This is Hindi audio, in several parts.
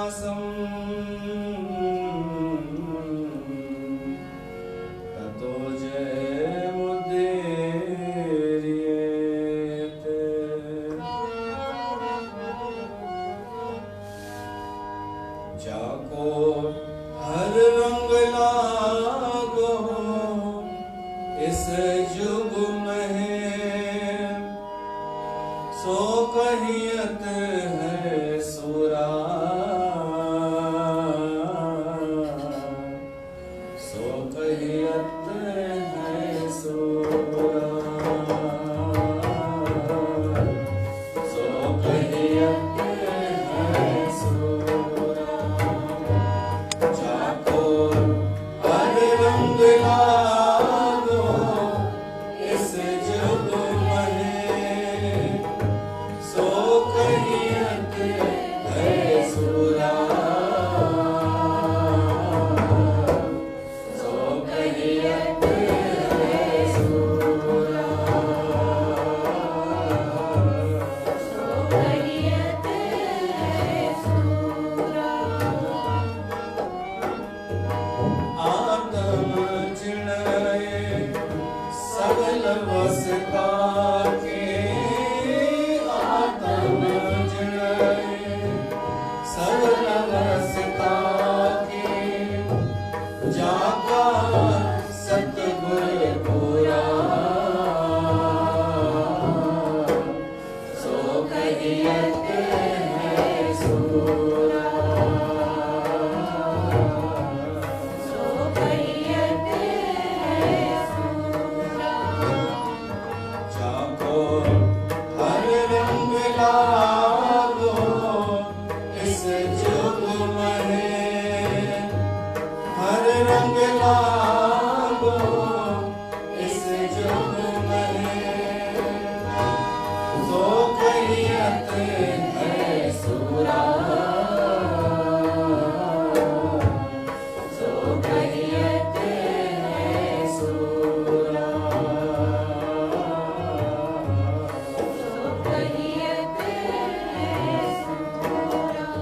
श्रीनिवासं ततो जयमुदीरयेत्। जाको हर रंग लागो इस जुग में, सो कहियत है सुरा, सो कहियत है सुरा, सो कहियत है सुरा। जाको हर रंग लागो इस जुग में, सो कहियत है सुरा, सो कहियत है सुरा, सो कहियत है सुरा। आत्म चिणय सगल वसता के, आत्म चिणय सगल वसता के, जाका सतगुर पूरा, सो कहियत है सुरा, सो कहियत है सुरा। जाको हर रंग लागो इस जुग में, हर रंग लागो इस जुग में, सो कहियत है सुरा, सो कहियत है सुरा, सो कहियत है सुरा।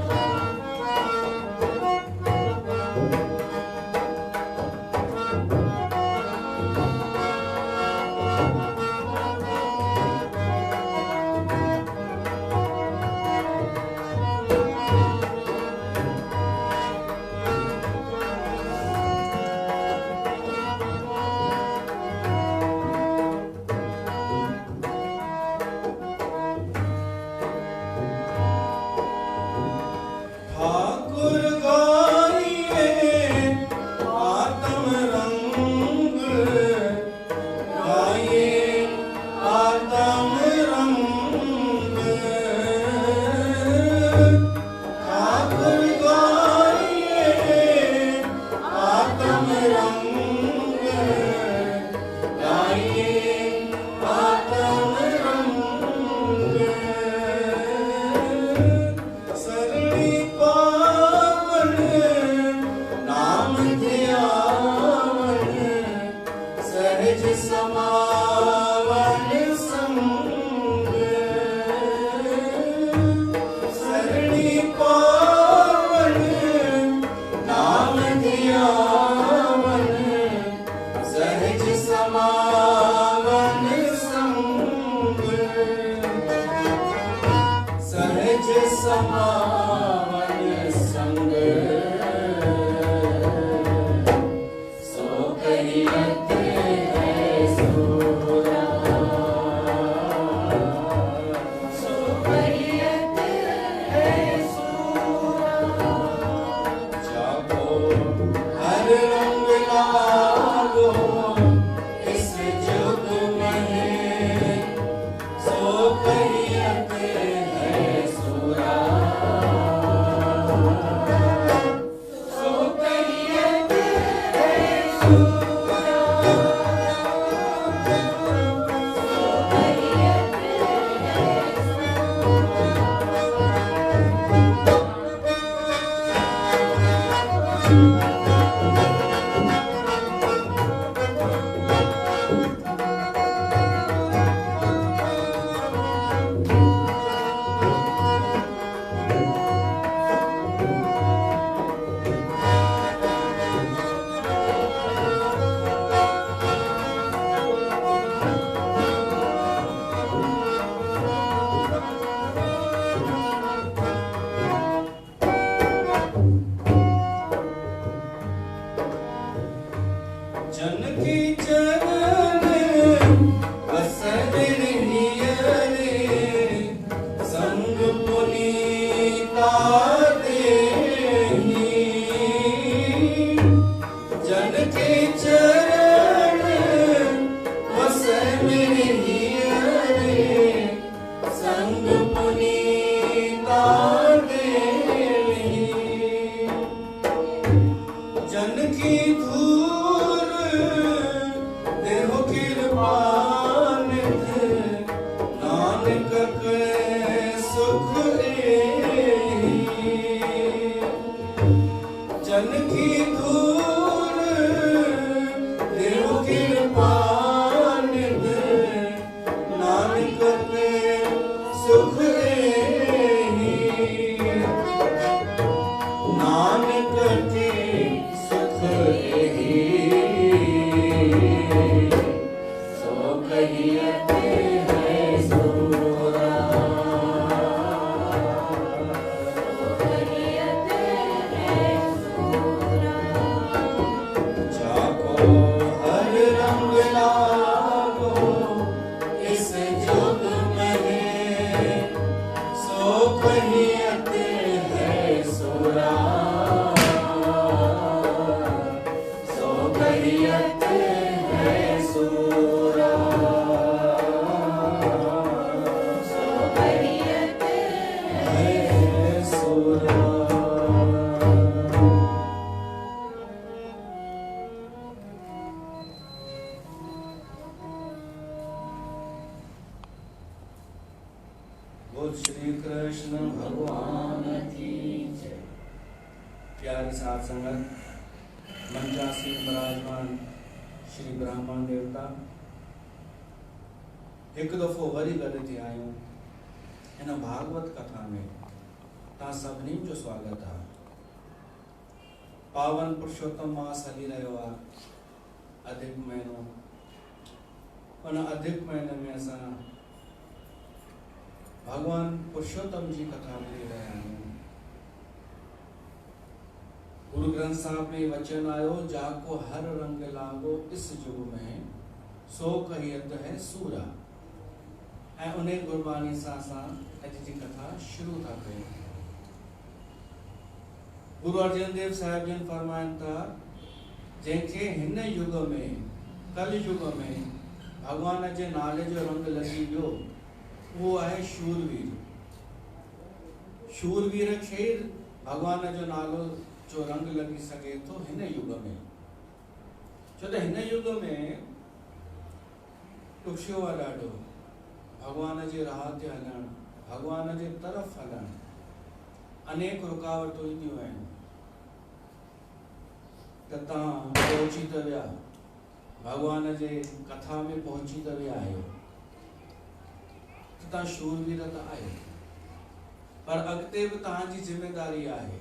ठाकुर गाइए आत्म रंग, गाइए आत्म रंग, ठाकुर गाइए आत्म रंग, गाइए आत्म रंग। सरणी पावन नाम ध्यावन, सहज समावन संग, सरणी पावन नाम ध्यावन, सहज समावन संग, सहज समावन संग, सो कहियत है सुरा, सो कहियत है सुरा। जाको हर रंग लागो इस जुग में, सो कहियत है सुरा, दे जन के चरण वसे मेरे हियरे संग पुनीता दे जन की धूर देहो कृपा निध नानक के सुख जन की धूल देहो कृपा निध नानक के सुख नानक के सुख सो कहियते है सूरा श्री कृष्ण भगवान की जय। प्यारी साध संगत, मंचासीन विराजमान श्री ब्राह्मण देवता, एक दफ़ो वरी गॾु थी आहियूं इन भागवत कथा में। तव्हां सभिनी जो स्वागत आहे। पावन पुरुषोत्तम मास हली रहियो आहे, अधिक महीनो। उन अधिक महीने में असां भगवान पुरुषोत्तम जी कथा ॿुधी रहिया आहियूं। गुरु ग्रंथ साहिब में वचन आयो, जाको हर रंग लागो इस जुग में सो कहियत है सूरा। ऐं उन गुरबाणी सां असां अॼु जी कथा शुरू था कयूं। गुरु अर्जन देव साहिब जन फरमाइनि था, जंहिंखे हिन युग में कल युग में भगवान जे नाले जो रंग लॻी वियो, वो है शूरवीर। शूरवीर खे भगवान जो नालो जो रंग लगी सके तो हिन युग में। छो त हिन युग में ॾुखियो आहे ॾाढो भगवान जे राह ते हलणु, भगवान जे तरफ़ हलणु। अनेक रुकावटूं ईंदियूं आहिनि त तव्हां पहुची त विया, भगवान जे कथा में पहुची त विया आहियो, तव्हां शूरवीर त आहियो, पर अॻिते बि तव्हांजी ज़िमेदारी आहे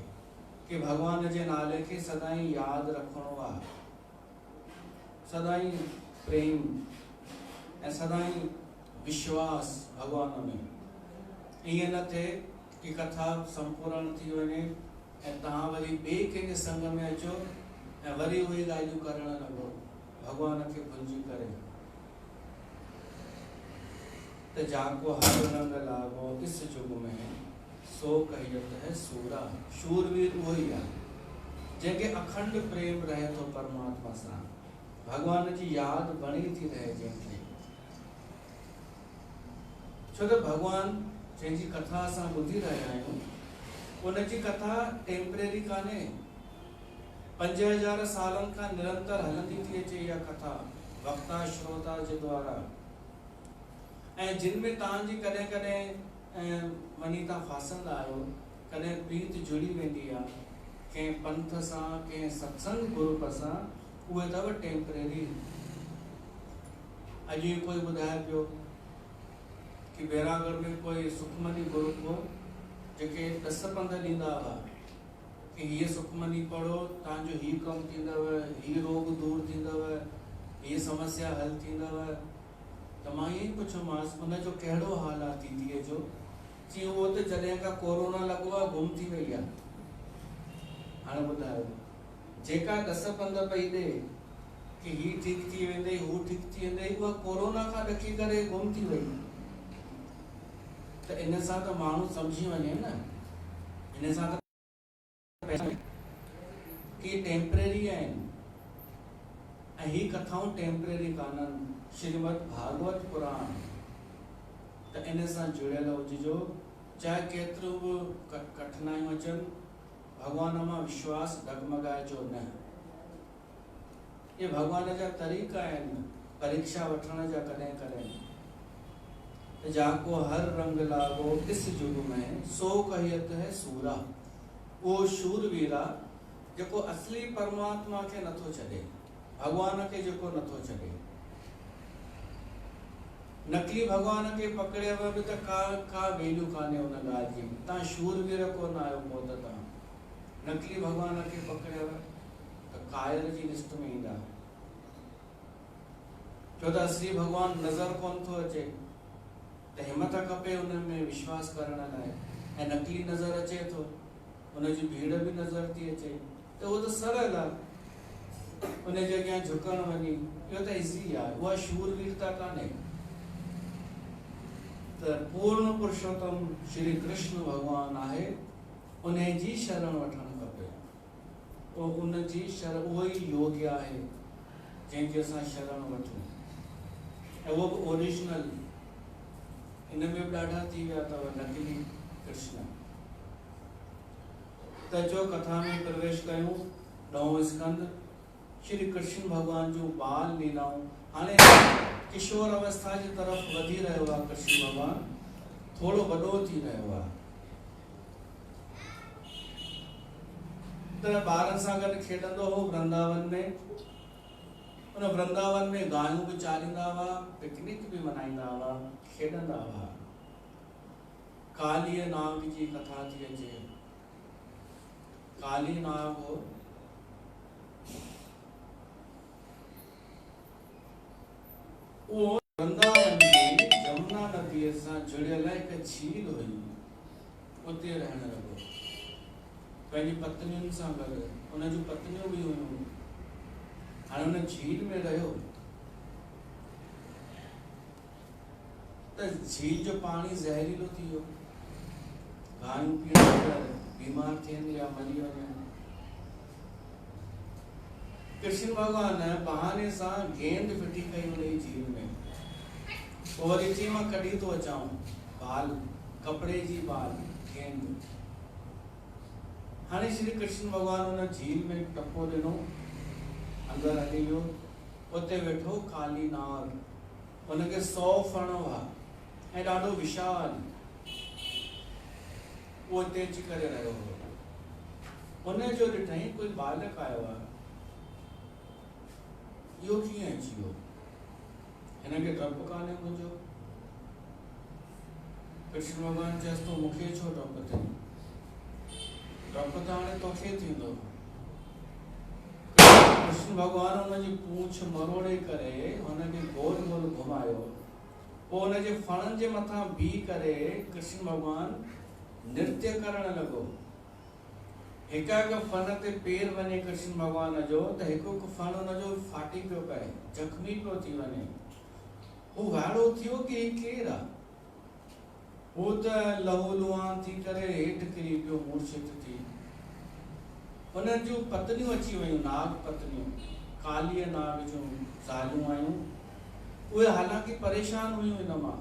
कि भगवान जे नाले खे सदाईं यादि रखिणो आहे, सदाईं प्रेम ऐं सदाईं विश्वास भगवान में। ईअं न थिए कि कथा संपूर्ण थी वञे ऐं तव्हां वरी ॿिए कंहिंजे संग में अचो ऐं वरी उहे ॻाल्हियूं करणु लॻो भगवान खे भुलिजी करे। त जाको हर रंग लागो इस जुग में सो कहियत है सूरा। शूरवीर उहो ई आहे जंहिंखे अखंड प्रेम रहे थो परमात्मा सां, भगवान जी यादि बणी थी रहे जंहिंखे। छो त भगवान जंहिंजी कथा असां ॿुधी रहिया आहियूं, उनजी कथा टेम्परेरी कान्हे, 5000 सालनि खां निरंतर हलंदी थी अचे इहा कथा वक्ता श्रोता जे द्वारा। ऐं जिन में तव्हांजी कॾहिं कॾहिं वञी तव्हां फासंदा आहियो, कॾहिं प्रीत जुड़ी वेंदी आहे कंहिं पंथ सां, कंहिं सत्संग ग्रुप सां, उहे अथव टेम्परेरी। अॼु कोई ॿुधाए पियो कि बैरागढ़ में कोई सुखमनी ग्रुप हो जेके 10 पंध ॾींदा हुआ कि हीअ सुखमनी पढ़ो, तव्हांजो हीउ कमु थींदव, हीउ रोग दूर थींदव, हीअ समस्या हल थींदव। त मां ईअं ई पुछोमांसि उनजो कहिड़ो हाल आहे दीदीअ जो? चई उहो त जॾहिं खां कोरोना लॻो आहे गुम थी वई आहे। हाणे ॿुधायो, जेका 10 पंध पई ॾे कि हीउ ठीकु थी वेंदई, हू ठीकु थी वेंदई, उहा कोरोना खां ॾकी करे गुम थी वई। त इन सां त माण्हू सम्झी वञे न, हिन सां कि टेम्परेरी आहिनि ऐं ही कथाऊं टेम्परेरी कान्हनि। श्रीमद भागवत पुराण त इन सां जुड़ियल हुजिजो, चाहे केतिरो बि कठिनाइयूं अचनि, भगवान मां विश्वास डगमगाइजो न। ये भगवान जा तरीक़ा आहिनि परीक्षा वठण जा। कॾहिं कॾहिं जाको हर रंग लागो इस जुग में सो कहियत है सूरा। वो शूरवीरा जेको असली परमात्मा के नथो छॾे, भगवान के जेको नथो छॾे। नकली भगवान के पकड़े बि त का वैल्यू कान्हे उन ॻाल्हि जी। तव्हां शूरवीर कोन आहियो पोइ त तव्हां नकली भगवान के पकड़े त कायर जी लिस्ट में ईंदा। छो त असली भगवान नज़र कोन थो अचे त हिम्मत खपे उन में विश्वास करण लाइ। ऐं नकली नज़र अचे थो, उनजी भीड़ भी नज़र थी अचे त उहो त सरल आहे, उनजे अॻियां झुकण वञी, इहो त इज़ी आहे। उहा शूरवीरता कान्हे। त पूर्ण पुरुषोत्तम श्री कृष्ण भगवान आहे, उन जी शरण वठणु खपे। उनजी शरण उहो ई योग्य आहे जंहिंजी असां शरण वठूं, ऐं उहो बि ओरिजिनल। इन में बि ॾाढा थी विया अथव नकली कृष्ण। त जो कथा में प्रवेश कयूं, 9 स्कंद श्री कृष्ण भगवान जो बाल लीलाऊं। हाणे किशोर अवस्था जी तरफ वधी रहियो आहे कृष्ण भगवान, थोड़ो वॾो थी रहियो आहे। त ॿारनि सां गॾु खेॾंदो हो वृंदावन में। उन वृंदावन में गायूं भी चारींदा हुआ, पिकनिक भी मनाईंदा हुआ, खेॾंदा हुआ। कालीय नाग जी कथा थी अचे। काली नाग हो, वो वृंदावन में जमुना नदी सां जुड़ियल हिकु झील हुई, उते रहण लॻो पंहिंजी पत्नियुनि सां गॾु। उन जूं पत्नियूं भी हुयूं। हाणे उन झील में रहियो त झील जो पानी ज़हरीलो थी वियो। गायूं पीअण बीमार थियनि या मरी वञनि। कृष्ण भगवान बहाने सां गेंद फिटी कई उन झील में। और इची मां कढी तो अचाऊं बाल, कपड़े जी बाल गेंद। हाणे श्री कृष्ण भगवान उन झील में टपो ॾिनो, अंदर हली वियो। उते वेठो काली नाग, उनखे 100 फण हुआ ऐं ॾाढो विशाल। वो इते अची करे रहियो हो। उन जो ॾिठई कोई बालक आयो आहे, इहो कीअं अची वियो? हिनखे डपु कान्हे मुंहिंजो। कृष्ण भगवान चयसि तो मूंखे छो डपु अथई? डपु त हाणे तोखे थींदो। कृष्ण भगवान उनजी पूंछ मरोड़े करे हुनखे गोल गोल घुमायो। पोइ उनजे फणनि जे मथां बीह करे कृष्ण भगवान नृत्य करण लॻो। हिकु हिकु फन ते पेर वञे कृष्ण भगवान जो त हिकु हिकु फन उनजो फाटी पियो पए, जख्मी पियो थी वञे। हू वाइड़ो थियो कि ही केरु आहे? हू त लहू लुहान थी करे हेठि किरी पियो, मूर्छित थी। उन जूं पत्नियूं अची वयूं, नाग पत्नियूं, कालीय नाग जूं ज़ालूं आयूं। उहे हालांकि परेशान हुयूं इन मां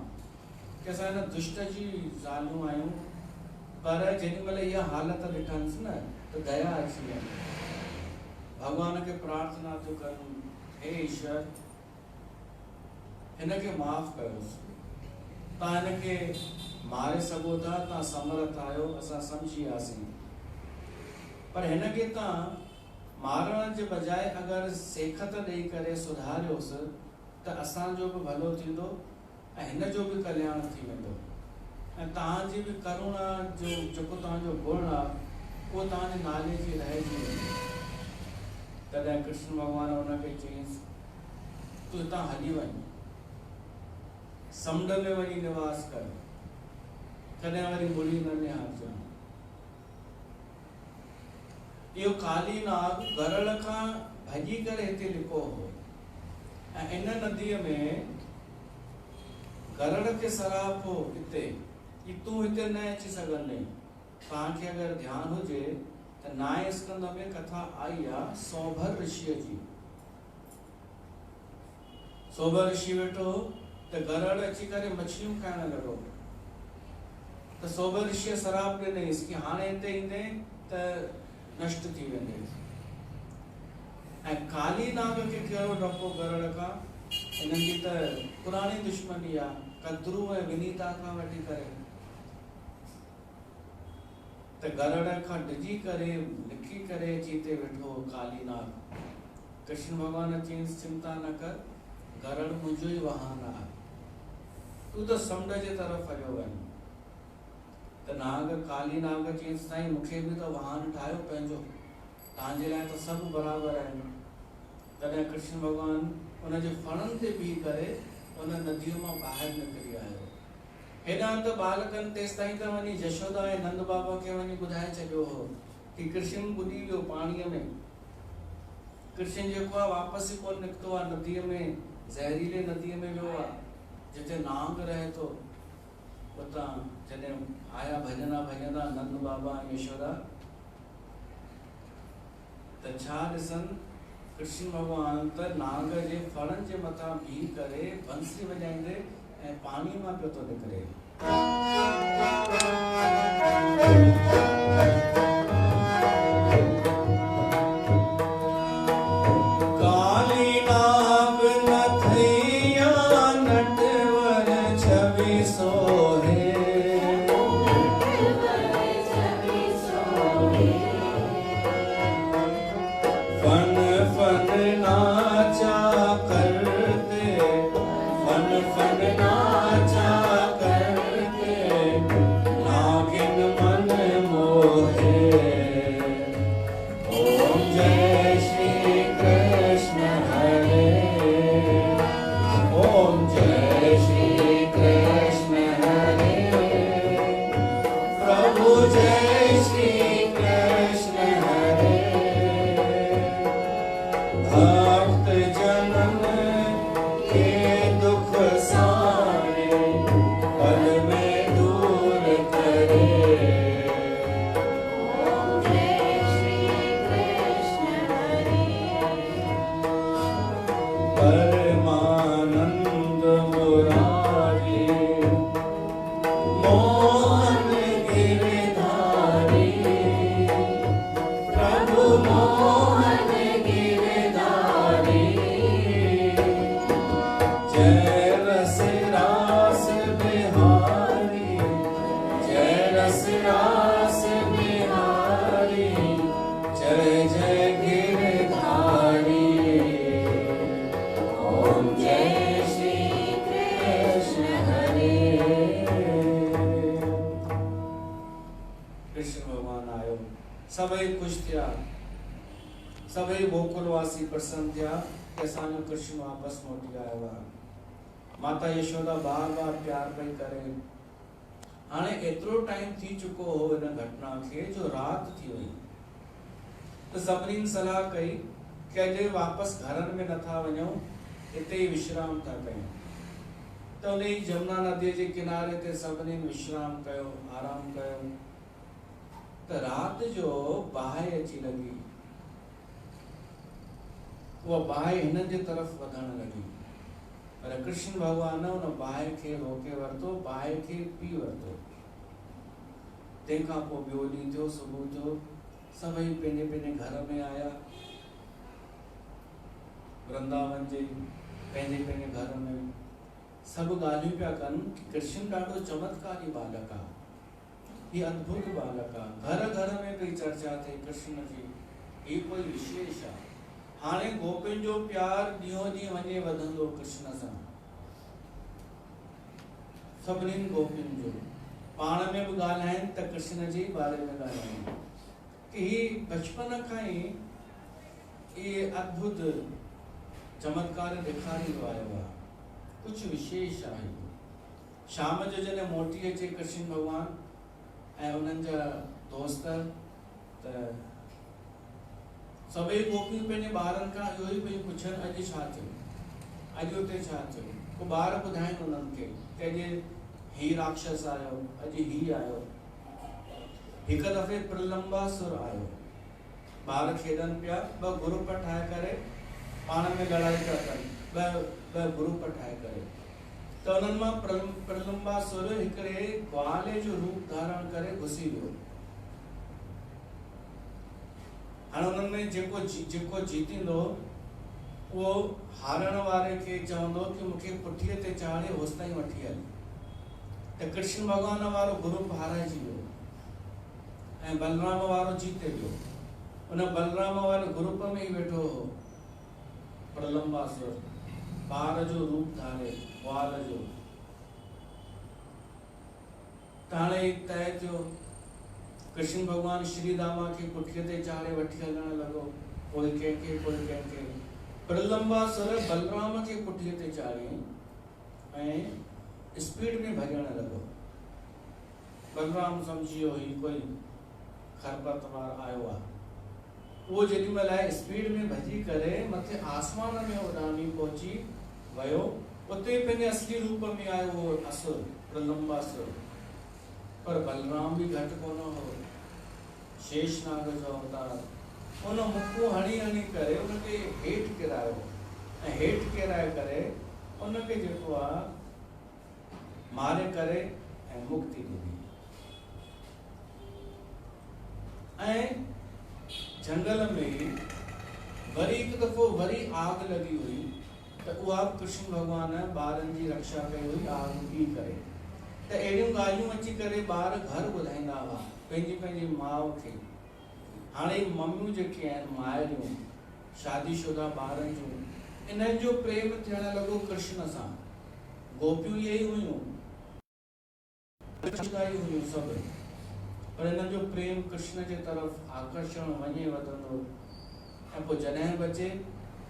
कि असां हिन दुष्ट जी ज़ालूं आयूं, पर जेॾी महिल इहा हालत ॾिठन्स न त दया अची वई। भगवान के प्रार्थना थो करूं, हे ईश्वर हिनखे माफ़ कयोसि। तव्हां हिनखे मारे सघो था, तव्हां समर्थ आहियो, असां सम्झी वियासीं। पर हिनखे तव्हां मारण जे बजाय अगरि सेखत ॾेई करे सुधारियोसि त असांजो बि भलो थींदो ऐं हिन जो बि कल्याण थी वेंदो। ऐं तव्हांजी बि करुणा जो जेको तव्हांजो गुण आहे उहो तव्हांजे नाले जी रहिजी वेंदी। तॾहिं कृष्ण भगवान हुनखे चयईंसि तूं हितां हली वञ, समुंड में वञी निवास कर, कॾहिं वरी मुड़ी न निहारजांइ। इहो काली नाग गरड़ खां भॼी करे हिते लिको हो ऐं इन नदीअ में गरड़ खे सराप हो हिते कि तूं हिते न अची सघंदे। तव्हांखे अगरि ध्यानु हुजे त 9 स्कंद में कथा आई आहे सौभर ऋषिअ जी। सौभर ऋषि वेठो त गरुड़ अची करे मछलियूं खाइण लॻो त सौभर ऋषिअ सराप ॾिनईसि कि हाणे हिते ईंदे त नष्ट थी वेंदे। ऐं काली नाग खे कहिड़ो डपो गरुड़ खां, इन्हनि जी त पुराणी दुश्मनी आहे कद्रू ऐं विनीता खां वठी करे। त गरुड़ खां डिॼी करे लिखी करे चीते वेठो काली नाग। कृष्ण भगवान चयईंसि चिंता न कर, गरुड़ मुंहिंजो ई वाहन आहे, तूं त समुंड जे तरफ़ हलियो वञ। त नाग काली नाग चयईंसि साईं मूंखे बि त वाहन ठाहियो पंहिंजो, तव्हांजे लाइ त सभु बराबरि आहिनि। तॾहिं कृष्ण भगवान उनजे फणनि ते बीह करे उन नदीअ मां ॿाहिरि निकिरी आयो। हेॾा त बालकनि तेसि ताईं त वञी यशोदा ऐं नंद बाबा खे वञी ॿुधाए छॾियो हो कि कृष्ण ॿुॾी वियो पाणीअ में। कृष्ण जेको आहे वापसि ई कोन निकितो आहे, नदीअ में ज़हरीले नदीअ में वियो आहे जिते नाग रहे थो। उतां जॾहिं आया भॼना भॼंदा नंद बाबा ऐं यशोदा त छा ॾिसनि कृष्ण भगवान त नाग जे फणनि जे मथां बीह करे बंसी वॼाईंदे ऐं पाणी मां पियो थो निकिरे। सभई खुश थिया, सभई गोकुलवासी प्रसन्न थिया कि असांजो कृष्ण वापस मोटी आयो आहे। माता यशोदा बार बार प्यार पई करे। हाणे एतिरो टाइम थी चुको हो इन घटना खे जो रात थी वई। त सभिनीनि सलाह कई कि अॼु वापसि घरनि में नथा वञूं, हिते ई विश्राम था कयूं। त उन जमुना नदीअ जे किनारे ते सभिनी विश्राम कयो, आराम कयो। त रात जो बाहि अची लगी। वो बाहि हिन जे तरफ वधण लगी, पर कृष्ण भगवान उन बाहि खे रोके वरतो, बाहि खे पी वरतो। तंहिंखां पोइ ॿियो ॾींहुं थियो, सुबुह थियो, सभई पंहिंजे पंहिंजे घर में आया। वृंदावन जे पंहिंजे पंहिंजे घर में सभु ॻाल्हियूं पिया कनि कि कृष्ण ॾाढो चमत्कारी बालक आहे, ये अद्भुत बालक आहे। घर घर में पई चर्चा थे कृष्ण जी, ये कोई विशेष आहे। हाणे गोपियुनि जो प्यार ॾींहों ॾींहुं वञे वधंदो कृष्ण सां। सभिनीनि गोपियुनि जो पाण में बि ॻाल्हाइनि त कृष्ण जे बारे में ॻाल्हाइनि कि ही बचपन खां ई ये अद्भुत चमत्कार ॾेखारींदो आयो आहे, कुछ विशेष आहे। शाम जो जॾहिं मोटी अचे कृष्ण भगवान ऐं उन्हनि जा दोस्त त सभई गोपियूं पंहिंजे ॿारनि खां इहो ई पई पुछनि अॼु छा थियो, अॼु हुते छा थियो। को ॿार ॿुधाइनि उन्हनि खे कि अॼु ही राक्षस आयो, अॼु ही आयो। हिक दफ़े प्रलंबासुर आयो, ॿार खेॾनि पिया, ॿ ग्रुप ठाहे करे पाण में लड़ाई था कनि, ॿ ग्रुप ठाहे करे। त उन्हनि मां प्रलंबासुर हिकिड़े ग्वाले जो रूप धारण करे घुसी वियो। हाणे उन्हनि में जेको जीतींदो उहो हारण वारे खे चवंदो कि मूंखे पुठीअ ते चाढ़े होसि ताईं वठी हल। त कृष्ण भॻवान वारो ग्रुप हाराइजी वियो ऐं बलराम वारो जीते वियो। उन बलराम वारे ग्रुप में ही वेठो हो प्रलंबासुर, ॿार जो रूप धारे, ग्वाल जो। त हाणे तय थियो, कृष्ण भगवान श्री दामा खे पुठीअ ते चाढ़े वठी हलण लॻो, कोई कंहिंखे। प्रलंबासुर बलराम खे पुठीअ ते चाढ़ी ऐं स्पीड में भॼण लॻो। बलराम सम्झी वियो ही कोई खरपतवार आयो आहे। वो जेॾीमहिल आहे स्पीड में भॼी करे मथे आसमान में उॾामी पहुची वियो, उते पंहिंजे असली रूप में आयो वो असुर प्रलंबासुर। पर बलराम भी घटि कोन हो, शेषनाग जो अवतार। उन मुक्कू हणी करे उनखे हेठि किरायो ऐं हेठि किराए करे उनखे जेको आहे मारे करे ऐं मुक्ति ॾिनी। ऐं जंगल में वरी हिकु दफ़ो वरी आग लगी हुई, त उहा कृष्ण भगवान ॿारनि जी रक्षा कई हुई आग पी करे। त अहिड़ियूं ॻाल्हियूं अची करे ॿार घर ॿुधाईंदा हुआ पंहिंजी माउ खे। हाणे मम्मियूं जेके आहिनि, माइरियूं, शादीशुदा ॿारनि जूं, इन्हनि जो प्रेम थियण लॻो कृष्ण सां। गोपियूं इहे ई हुयूं, सभु, पर इन्हनि जो प्रेम कृष्ण जे तरफ़ आकर्षण वञे वधंदो। ऐं पोइ जॾहिं बचे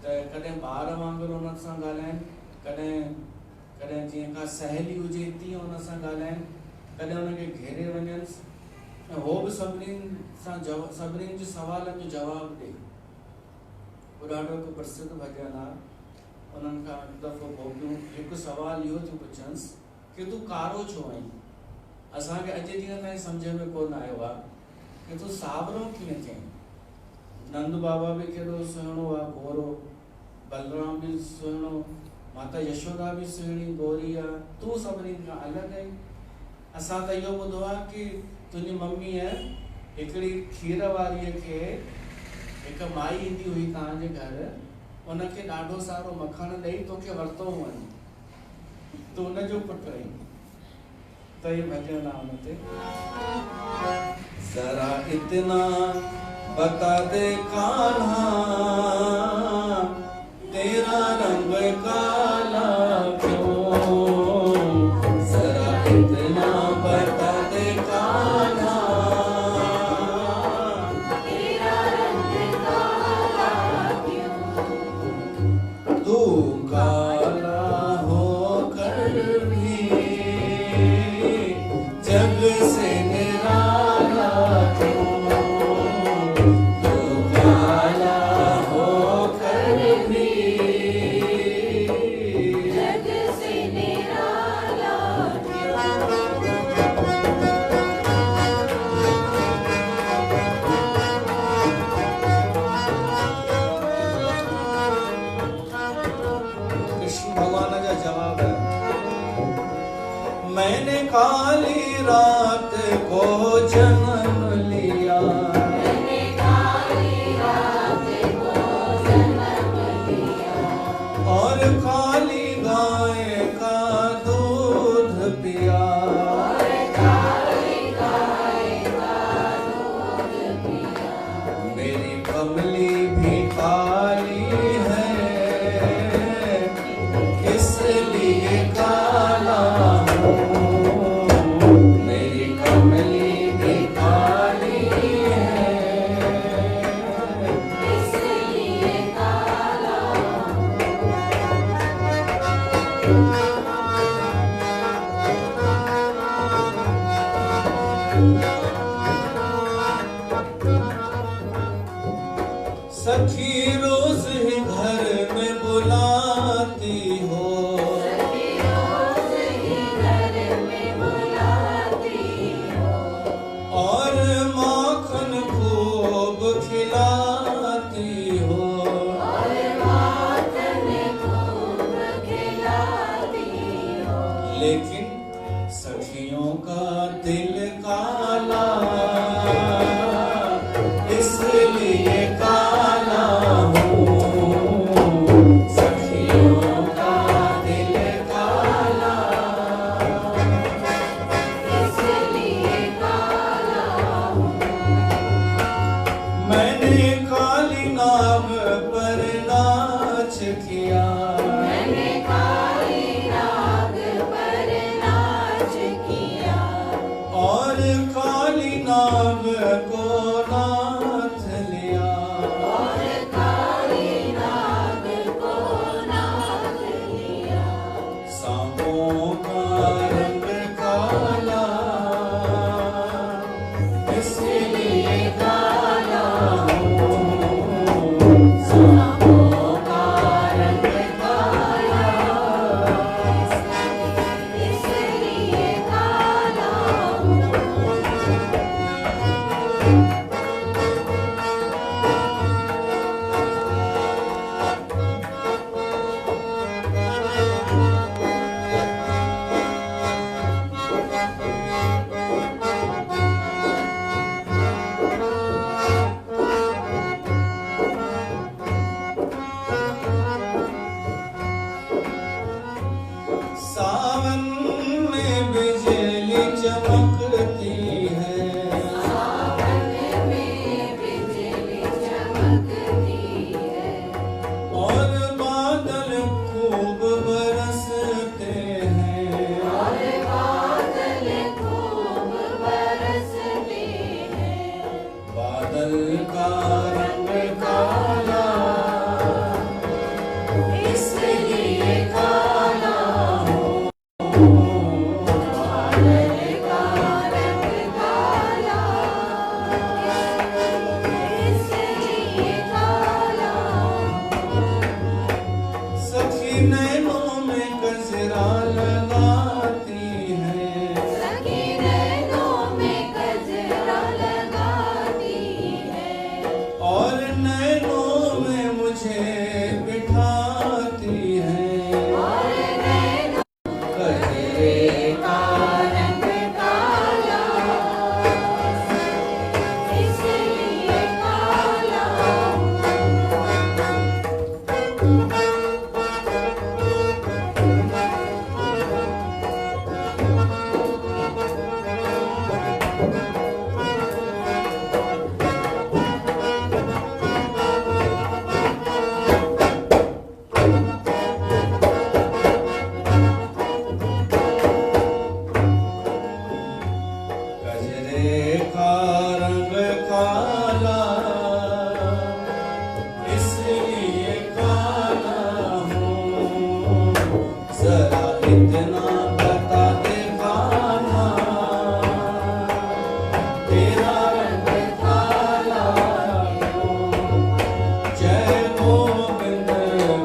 त कॾहिं ॿार वांगुरु उन्हनि सां ॻाल्हाइनि, कॾहिं जीअं का सहेली हुजे तीअं उन सां ॻाल्हाइनि, कॾहिं उनखे घेरे वञनि ऐं हो बि सभिनीनि जे सवालनि जो जवाबु ॾे। उहो ॾाढो हिकु प्रसिद्ध भॼन आहे। उन्हनि खां हिकु दफ़ो गोपियूं हिकु सुवालु इहो थियूं पुछन्सि कि तूं कारो छो आहीं? असांखे अॼु ॾींहं ताईं सम्झ में कोन आयो आहे कि तूं सावरो कीअं थिएं। नंद बाबा भी केॾो सुहिणो आहे, गोरो, बलराम भी सुहिणो, माता यशोदा भी सुहिणी गोरी आहे, तूं सभिनीनि खां अलॻि आहीं। असां त इहो ॿुधो आहे कि तुंहिंजी मम्मीअ हिकिड़ी खीर वारीअ खे, हिकु माई ईंदी हुई तव्हांजे घर, उनखे ॾाढो सारो मखण ॾेई तोखे वरितो वञ, तूं उनजो पुटु आहीं। त इहे भॼन आहे हुन ते। ज़रा इतना बता दे कान्हा, तेरा रंग काला क्यों? ज़रा इतना बता दे कान्हा, तेरा रंग काला क्यों? तू काला होकर भी जग से निराला क्यों? तू काला होकर भी को नाथ लिया, और काली नाग को नाथ लिया। सांपों का रंग काला, इसलिए काला हूँ। सांपों का रंग काला, इसलिए काला हूँ। सावन में बिजली चमकती है, सावन में बिजली चमकती है, और बादल खूब बरसते हैं। और बादल खूब बरसते हैं। बादल का रंग काला, इसलिए काला हूँ। बादल का रंग काला, इसलिए काला हूँ। सखी नैनों में गजरा लगाती है, सखी नैनों में गजरा लगाती है, और नैनों में मुझे बिठाती है। और नैनों गजरे का रंग काला, इसलिए काला हूँ। गजरे का रंग काला, इसलिए काला हूँ। जरा इतना बता दे कान्हा, तेरा रंग काला क्यों? जय गोविंद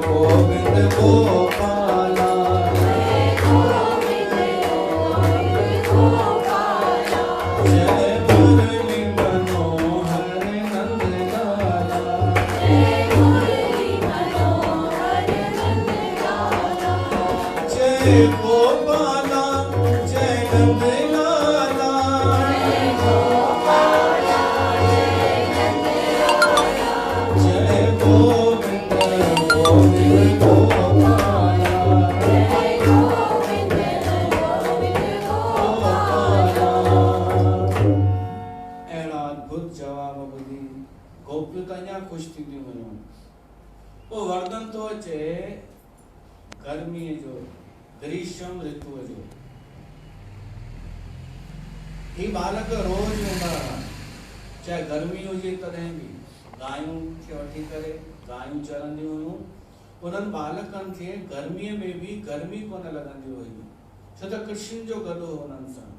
गोविंद गोपाला, जय गोविंद गोविंद गोपाला, जय मुरली मनोहर नंद लाला। जय मुरली मनोहर नंद लाला। जय गोपाला जय नंद लाला, जय गोपाला जय नंद लाला, जय गोविंद गोविंद गोपाला, जय गोविंद गोविंद गोपाला। अहिड़ा अद्भुत जवाब ॿुधी गोपियूं त अञा ख़ुशि थींदियूं वञूं। पोइ वर्णन थो अचे गर्मीअ जो, ग्रीष्म ऋतुअ जो। ही बालक रोज हूंदा हुआ, चाहे गर्मी हुजे तॾहिं बि गायूं खे वठी करे गायूं चरंदियूं हुयूं। उन्हनि बालकनि खे गर्मीअ में बि गर्मी कोन लॻंदी हुई, छो त कृष्ण जो गॾु हो उन्हनि सां।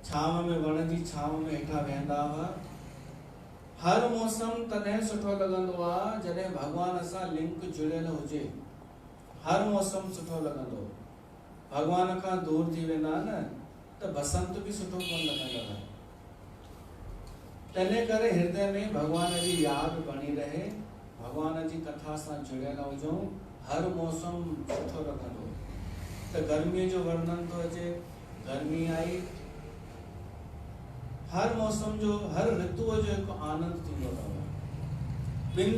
छांव में वण जी छांव में हेठा वेहंदा हुआ। हर मौसम तॾहिं सुठो लॻंदो आहे जॾहिं भॻवान सां लिंक जुड़ियल हुजे। हर मौसम सुठो लॻंदो। भॻवान खां दूर थी वेंदा न त बसंत बि सुठो कोन लॻंदव। तंहिं करे हृदय में भॻवान जी यादि बणी रहे, भॻवान जी कथा सां जुड़ियल हुजूं, हर मौसम सुठो लॻंदो। त गर्मीअ जो वर्णन थो अचे, गर्मी आई, हर मौसम जो, हर ऋतुअ जो हिकु आनंद थींदो अथव। ॿिन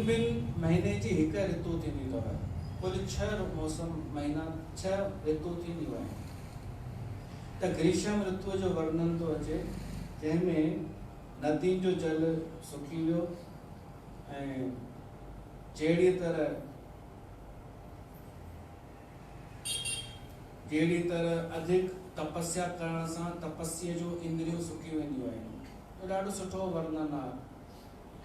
महीने जी हिकु ऋतु थींदी अथव। कुल 6 मौसम महीना, 6 ऋतु थींदियूं आहिनि। त ग्रीष्म ऋतुअ जो वर्णन थो अचे, जंहिंमें नदी जो जल सुकी वियो ऐं जहिड़ी तरह अधिक तपस्या करण सां तपस्या जो इंद्रियों सुकी वेंदियूं आहिनि। तो ॾाढो सुठो वर्णन आहे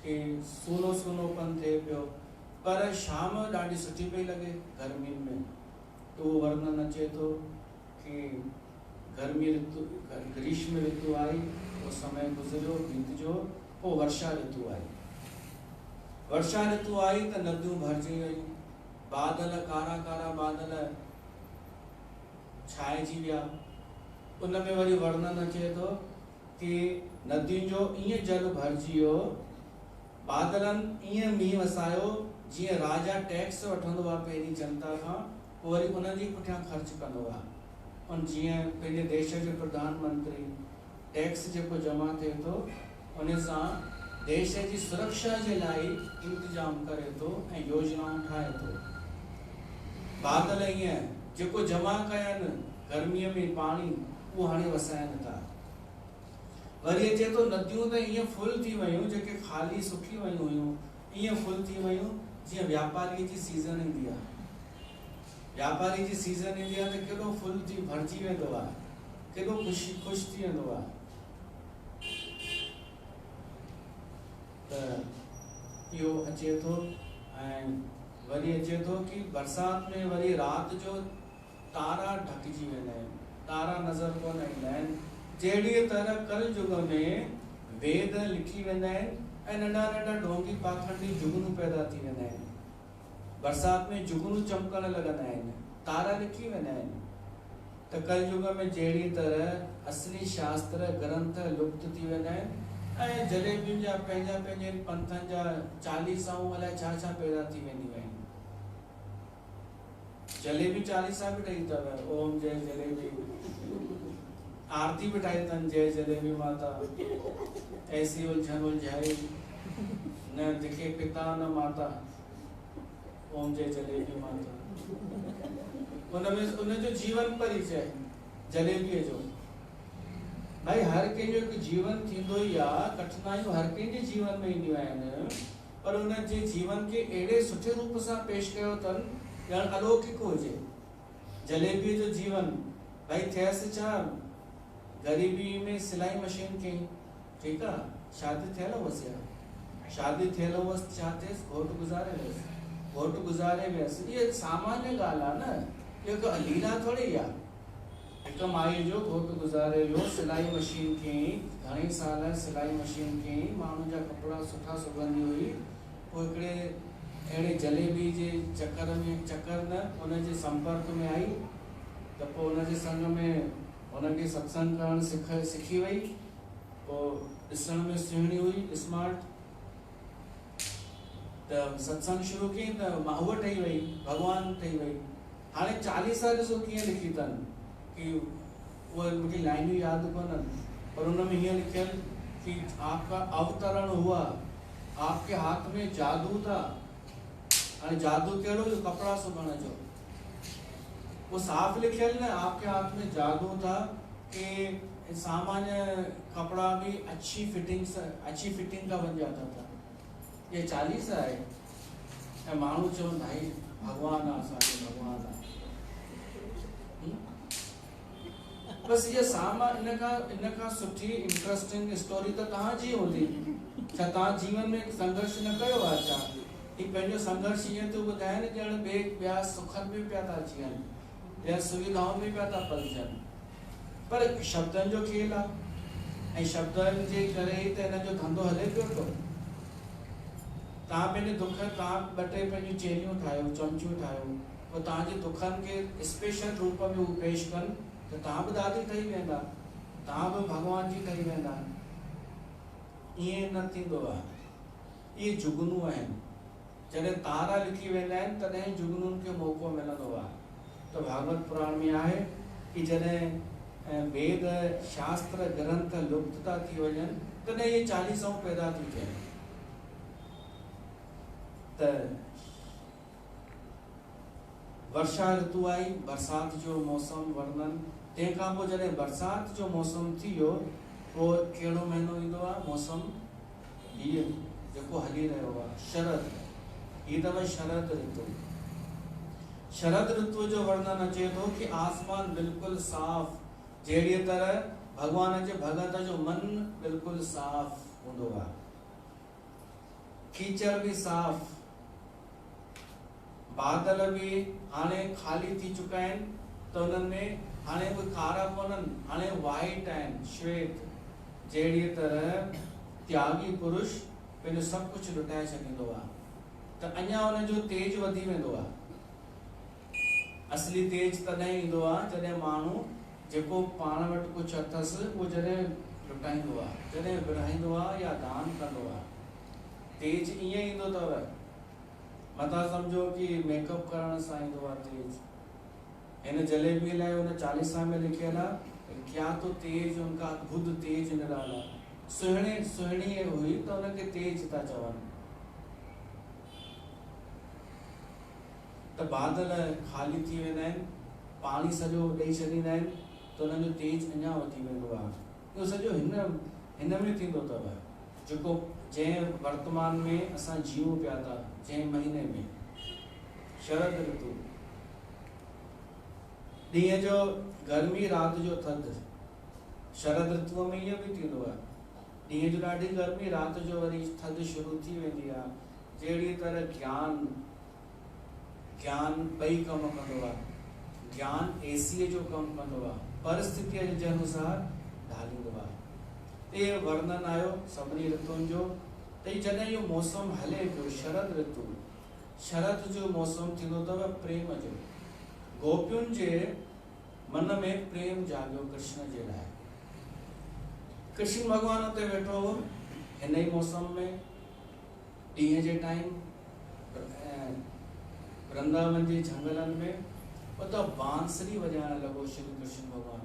कि सूनो सूनोपन थिए पियो, पर शाम ॾाढी सुठी पई लॻे गर्मियुनि में। तो उहो वर्णन अचे थो कि गर्मी ऋतु ग्रीष्म ऋतु आई, वो समय गुज़रियो बीतजो, पोइ वर्षा ऋतु आई। वर्षा ऋतु आई त नदियूं भरिजी वयूं, बादल कारा कारा बादल छाइजी विया। उन में वरी वर्णन अचे थो कि नदियुनि जो ईअं जल भरिजी वियो, बादलनि ईअं मींहुं वसायो जीअं राजा टैक्स वठंदो आहे पहिरीं जनता खां, पोइ वरी उनजी पुठियां ख़र्च कंदो आहे। उन जीअं पंहिंजे देश जो प्रधानमंत्री टैक्स जेको जमा थिए थो उन सां देश जी सुरक्षा जे लाइ इंतजाम करे थो ऐं योजनाऊं ठाहे थो। बादल ईअं जेको जमा कया आहिनि गर्मीअ में पाणी, उहो हाणे वसाइनि था। वरी अचे थो नदियूं त ईअं फुल थी वयूं, जेके ख़ाली सुकी वयूं हुयूं ईअं फुल थी वयूं जीअं व्यापारी जी सीज़न ईंदी आहे। व्यापारी जी सीज़न ईंदी आहे त केॾो फुल थी भरिजी वेंदो आहे, केॾो ख़ुशि थी वेंदो आहे। त इहो अचे थो। ऐं वरी अचे थो कि बरसाति में वरी राति जो तारा ढकिजी वेंदा आहिनि, तारा नज़र कोन ईंदा आहिनि। जहिड़ी तरह कल युग में वेद लिखी वेंदा आहिनि ऐं नंढा नंढा ढोंगी पाखंडी जुगनू पैदा थी वेंदा आहिनि। बरसाति में जुगनू चमकण लॻंदा आहिनि, तारा लिखी वेंदा आहिनि। त कल युग में जहिड़ी तरह असली शास्त्र ग्रंथ लुप्त थी वेंदा आहिनि ऐं जलेबियुनि जा पंहिंजा पंहिंजे पंथनि जा चालीसाऊं अलाए छा छा पैदा थी वेंदियूं आहिनि। जलेबी चालीसा बि ठही अथव, ओम जय जलेबी, आरती बि ठाही अथनि, जय जलेबी माता, ऐसी उलझन उलझाई न दिखे पिता न माता, ओम जय जलेबी माता। उनमें उनजो जीवन परिचय जलेबीअ जो। भाई हर कंहिंजो हिकु जीवन थींदो ई आहे, कठिनाइयूं हर कंहिंजे जीवन में ईंदियूं आहिनि, पर उनजे जीवन खे अहिड़े सुठे रूप सां पेश कयो अथनि ॼण अलौकिक हुजे। जलेबीअ जो जीवन भाई थियसि छा, ग़रीबी में सिलाई मशीन कई, ठीकु आहे, शादी थियल हुअसि या शादी थियल हुअसि, छा थियसि, घोटु गुज़ारे वियसि, घोटु गुज़ारे वियसि। इहा सामान्य ॻाल्हि आहे न, इहो हिकु लीला थोरी आहे। हिकु माई जो घोटु गुज़ारे वियो, सिलाई मशीन कयईं, घणई साल सिलाई मशीन कयईं, माण्हुनि जा कपिड़ा सुठा सुबंदी हुई। पोइ हिकिड़े अहिड़े जलेबी जे चकर न उनजे संपर्क में आई, त पोइ उनजे संग में उनखे सत्संग करणु सिखी वई। पोइ ॾिसण में सुहिणी हुई, स्मार्ट, त सत्संग शुरू कयईं त मां उहा ठही वई, भॻवान ठही वई। हाणे 40 साल ॾिसो कीअं लिखी अथनि कि वो मुझे लाइनूं यादि कोन्हनि, पर उनमें हीअं लिखियल कि आपका अवतरण हुआ, आपके हाथ में जादू था। हाणे जादू कहिड़ो, कपिड़ा सुबण जो, वो साफ़ लिखियल न, आपके हाथ में जादू था कि सामान्य कपड़ा भी अच्छी फिटिंग का बन जाता था। ये 40 आहे ऐं माण्हू चवनि भाई भगवान आहे, असांजो भगवान आहे। बस ये इन खां सुठी इंटरेस्टिंग स्टोरी त तव्हांजी हूंदी। छा तव्हां जीवन में संघर्ष न कयो आहे छा? ही पंहिंजो संघर्ष ईअं थो ॿुधाए न ॼण ॿिया सुखनि में पिया था अचनि, ॿिया सुविधाऊं में पिया था पलजनि, पर शब्दनि जो खेल आहे ऐं शब्दनि जे करे ई त हिन जो धंधो हले पियो थो। तव्हां पंहिंजे दुख, तव्हां 2-3 पंहिंजूं चेलियूं ठाहियो, चमचियूं ठाहियो, पोइ तव्हांजे दुखनि खे स्पेशल रूप में उहे पेश कनि त तव्हां बि दादी ठही वेंदा, तव्हां बि भॻवान जी ठही वेंदा। ईअं न थींदो आहे। इहे जुगनू आहिनि। जॾहिं तारा लिखी वेंदा आहिनि तॾहिं जुगनुनि खे मौक़ो मिलंदो आहे। त भागवत पुराण में आहे कि जॾहिं वेद शास्त्र ग्रंथ लुप्त था थी वञनि तॾहिं इहे 40 पैदा थी थियनि। त वर्षा ऋतु आई, बरसाति जो मौसम वर्णन। तंहिंखां पोइ जॾहिं बरसाति जो मौसम थी वियो, पोइ कहिड़ो महीनो ईंदो आहे मौसम, हीअ जेको हली रहियो आहे शरद। हीअ अथव शरद ऋतु। शरद ऋतु जो वर्णन अचे थो कि आसमान बिल्कुलु साफ़, जहिड़ी तरह भगवान जे भगत जो मन बिल्कुल साफ हूंदो आहे, कीचड़ भी साफ, बादल भी हाणे खाली थी चुका आहिनि त उन्हनि में हाणे कोई कारा कोन्हनि, हाणे वाइट आहिनि, श्वेत। जहिड़ी तरह त्यागी पुरुष पंहिंजो सभु कुझु लुटाए छॾींदो आहे त अञा हुनजो तेज वधी वेंदो आहे। असली तेज तॾहिं ईंदो आहे जॾहिं माण्हू जेको पाण वटि कुझु अथसि उहो जॾहिं लुटाईंदो आहे, जॾहिं विरहाईंदो आहे या दान कंदो आहे। तेज ईअं ईंदो अथव, मथा सम्झो कि मेकअप करण सां ईंदो आहे तेज। हिन जलेबी लाइ हुन 40 में लिखियल आहे, क्या तो तेज उनका अद्भुत तेज निराला। सुहिणी हुई त हुनखे तेज था चवनि। त बादल खाली थी वेंदा आहिनि, पाणी सॼो ॾेई छॾींदा आहिनि त हुननि जो तेज अञा वधी वेंदो आहे। इहो सॼो हिन में थींदो अथव, जेको जंहिं वर्तमान में असां जीऊं पिया था, जंहिं महीने में शरद ऋतु, ॾींहं जो गर्मी राति जो थधि। शरद ऋतुअ में ईअं बि थींदो आहे, ॾींहं जो ॾाढी गर्मी, राति जो वरी थधि शुरू थी वेंदी आहे। जहिड़ी तरह ज्ञान ॿई कमु कंदो आहे। ज्ञान एसीअ जो कमु कंदो आहे, परिस्थितीअ जे अनुसार ढालींदो आहे। इहो वर्णन आयो सभिनी ऋतुनि जो। त जॾहिं इहो मौसम हले पियो, शरद ऋतु, शरद जो मौसम थींदो अथव प्रेम जो। गोपियुनि जे मन में प्रेम जाॻियो कृष्ण जे लाइ। कृष्ण भगवान उते वेठो हो हिन ई मौसम में, ॾींहं जे टाइम वृंदावन जे झंगलनि में। उतां बांसुरी वॼाइण लॻो श्री कृष्ण भगवान।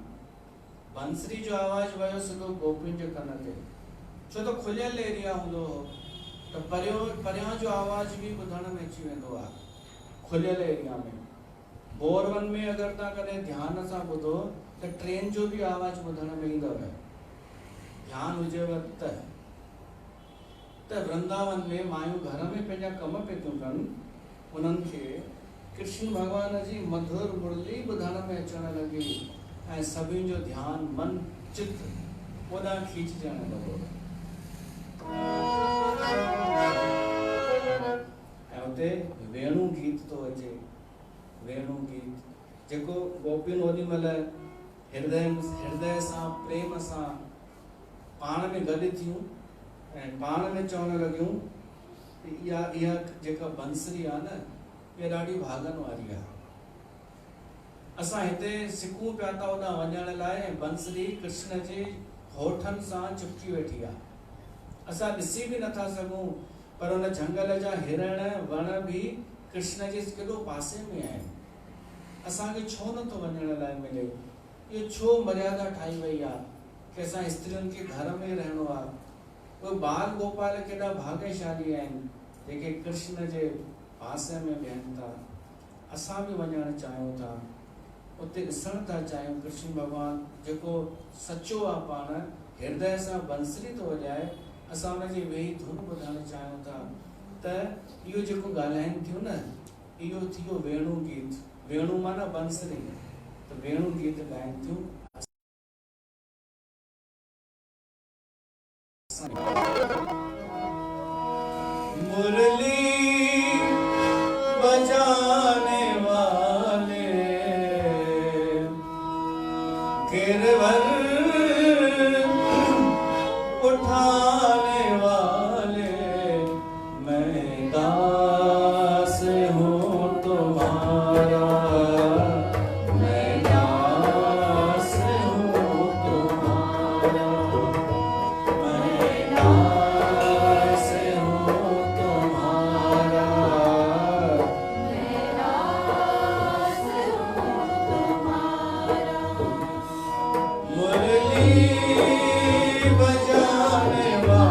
बांसुरी जो आवाज़ वियो सिधो गोपियुनि जे कन ते, छो त खुलियल एरिया हूंदो हो त परियां जो आवाज़ भी ॿुधण में अची वेंदो आहे खुलियल एरिया में। बोरवन में अगरि तव्हां कॾहिं ध्यान सां ॿुधो त ट्रेन जो भी आवाज़ ॿुधण में ईंदव, ध्यानु हुजेव त वृंदावन में मायूं घर में पंहिंजा कम पियूं थियूं कनि, उन्हनि खे कृष्ण भगवान जी मधुर मुरली ॿुधण में अचण लॻी ऐं सभिनि जो ध्यानु मन चित ओॾां खींचजण लॻो। ऐं उते वेणु गीत थो अचे, वेणु गीत जेको गोपियुनि ओॾी महिल हृदय सां प्रेम सां पाण में गॾु थियूं ऐं पाण में चवण लॻियूं इहा जेका बंसरी आहे न, इहा ॾाढी भागनि वारी आहे। असां हिते सिकूं पिया था होॾां वञण लाइ, ऐं बंसरी कृष्ण जे होठनि सां चिपकी वेठी आहे। असां ॾिसी बि नथा सघूं, पर हुन झंगल जा हिरण वण भी कृष्ण जे केॾो पासे में आहिनि। असांखे छो नथो वञण लाइ मिले? इहो छो मर्यादा ठाही वई आहे कि असां स्त्रियुनि खे घर में रहणो आहे? उहे बाल गोपाल केॾा भाग्यशाली आहिनि जेके कृष्ण जे पासे में वेहनि था। असां भी वञणु चाहियूं था, उते ॾिसणु था चाहियूं कृष्ण भगवान जेको सचो आहे, पाण हृदय सां बंसरी थो वॼाए। असां हुनजी वेही धुन ॿुधणु चाहियूं था। त इहो जेको ॻाल्हाइनि थियूं न, इहो थियो वेणु गीत। वेणु माना बंसरी, त वेणु गीत ॻाइनि थियूं। मुरली बजाने वाले गिरवर उठाने वाले, मैं दास हूँ तुम्हारा, मैं दास हूँ तुम्हारा, मैं दास हूँ तुम्हारा, मैं दास हूँ तुम्हारा। मुरली बजाने वाले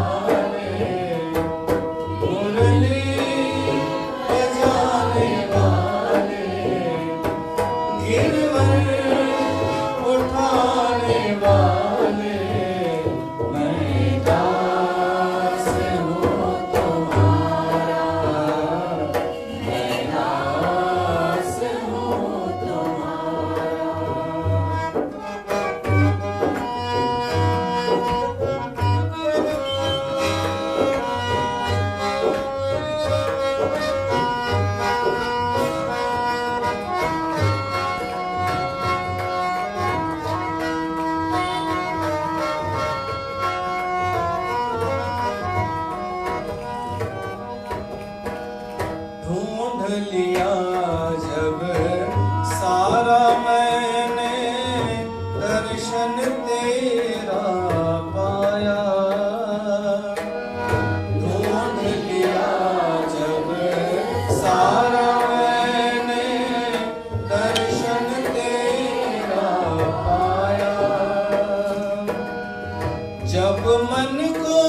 मन को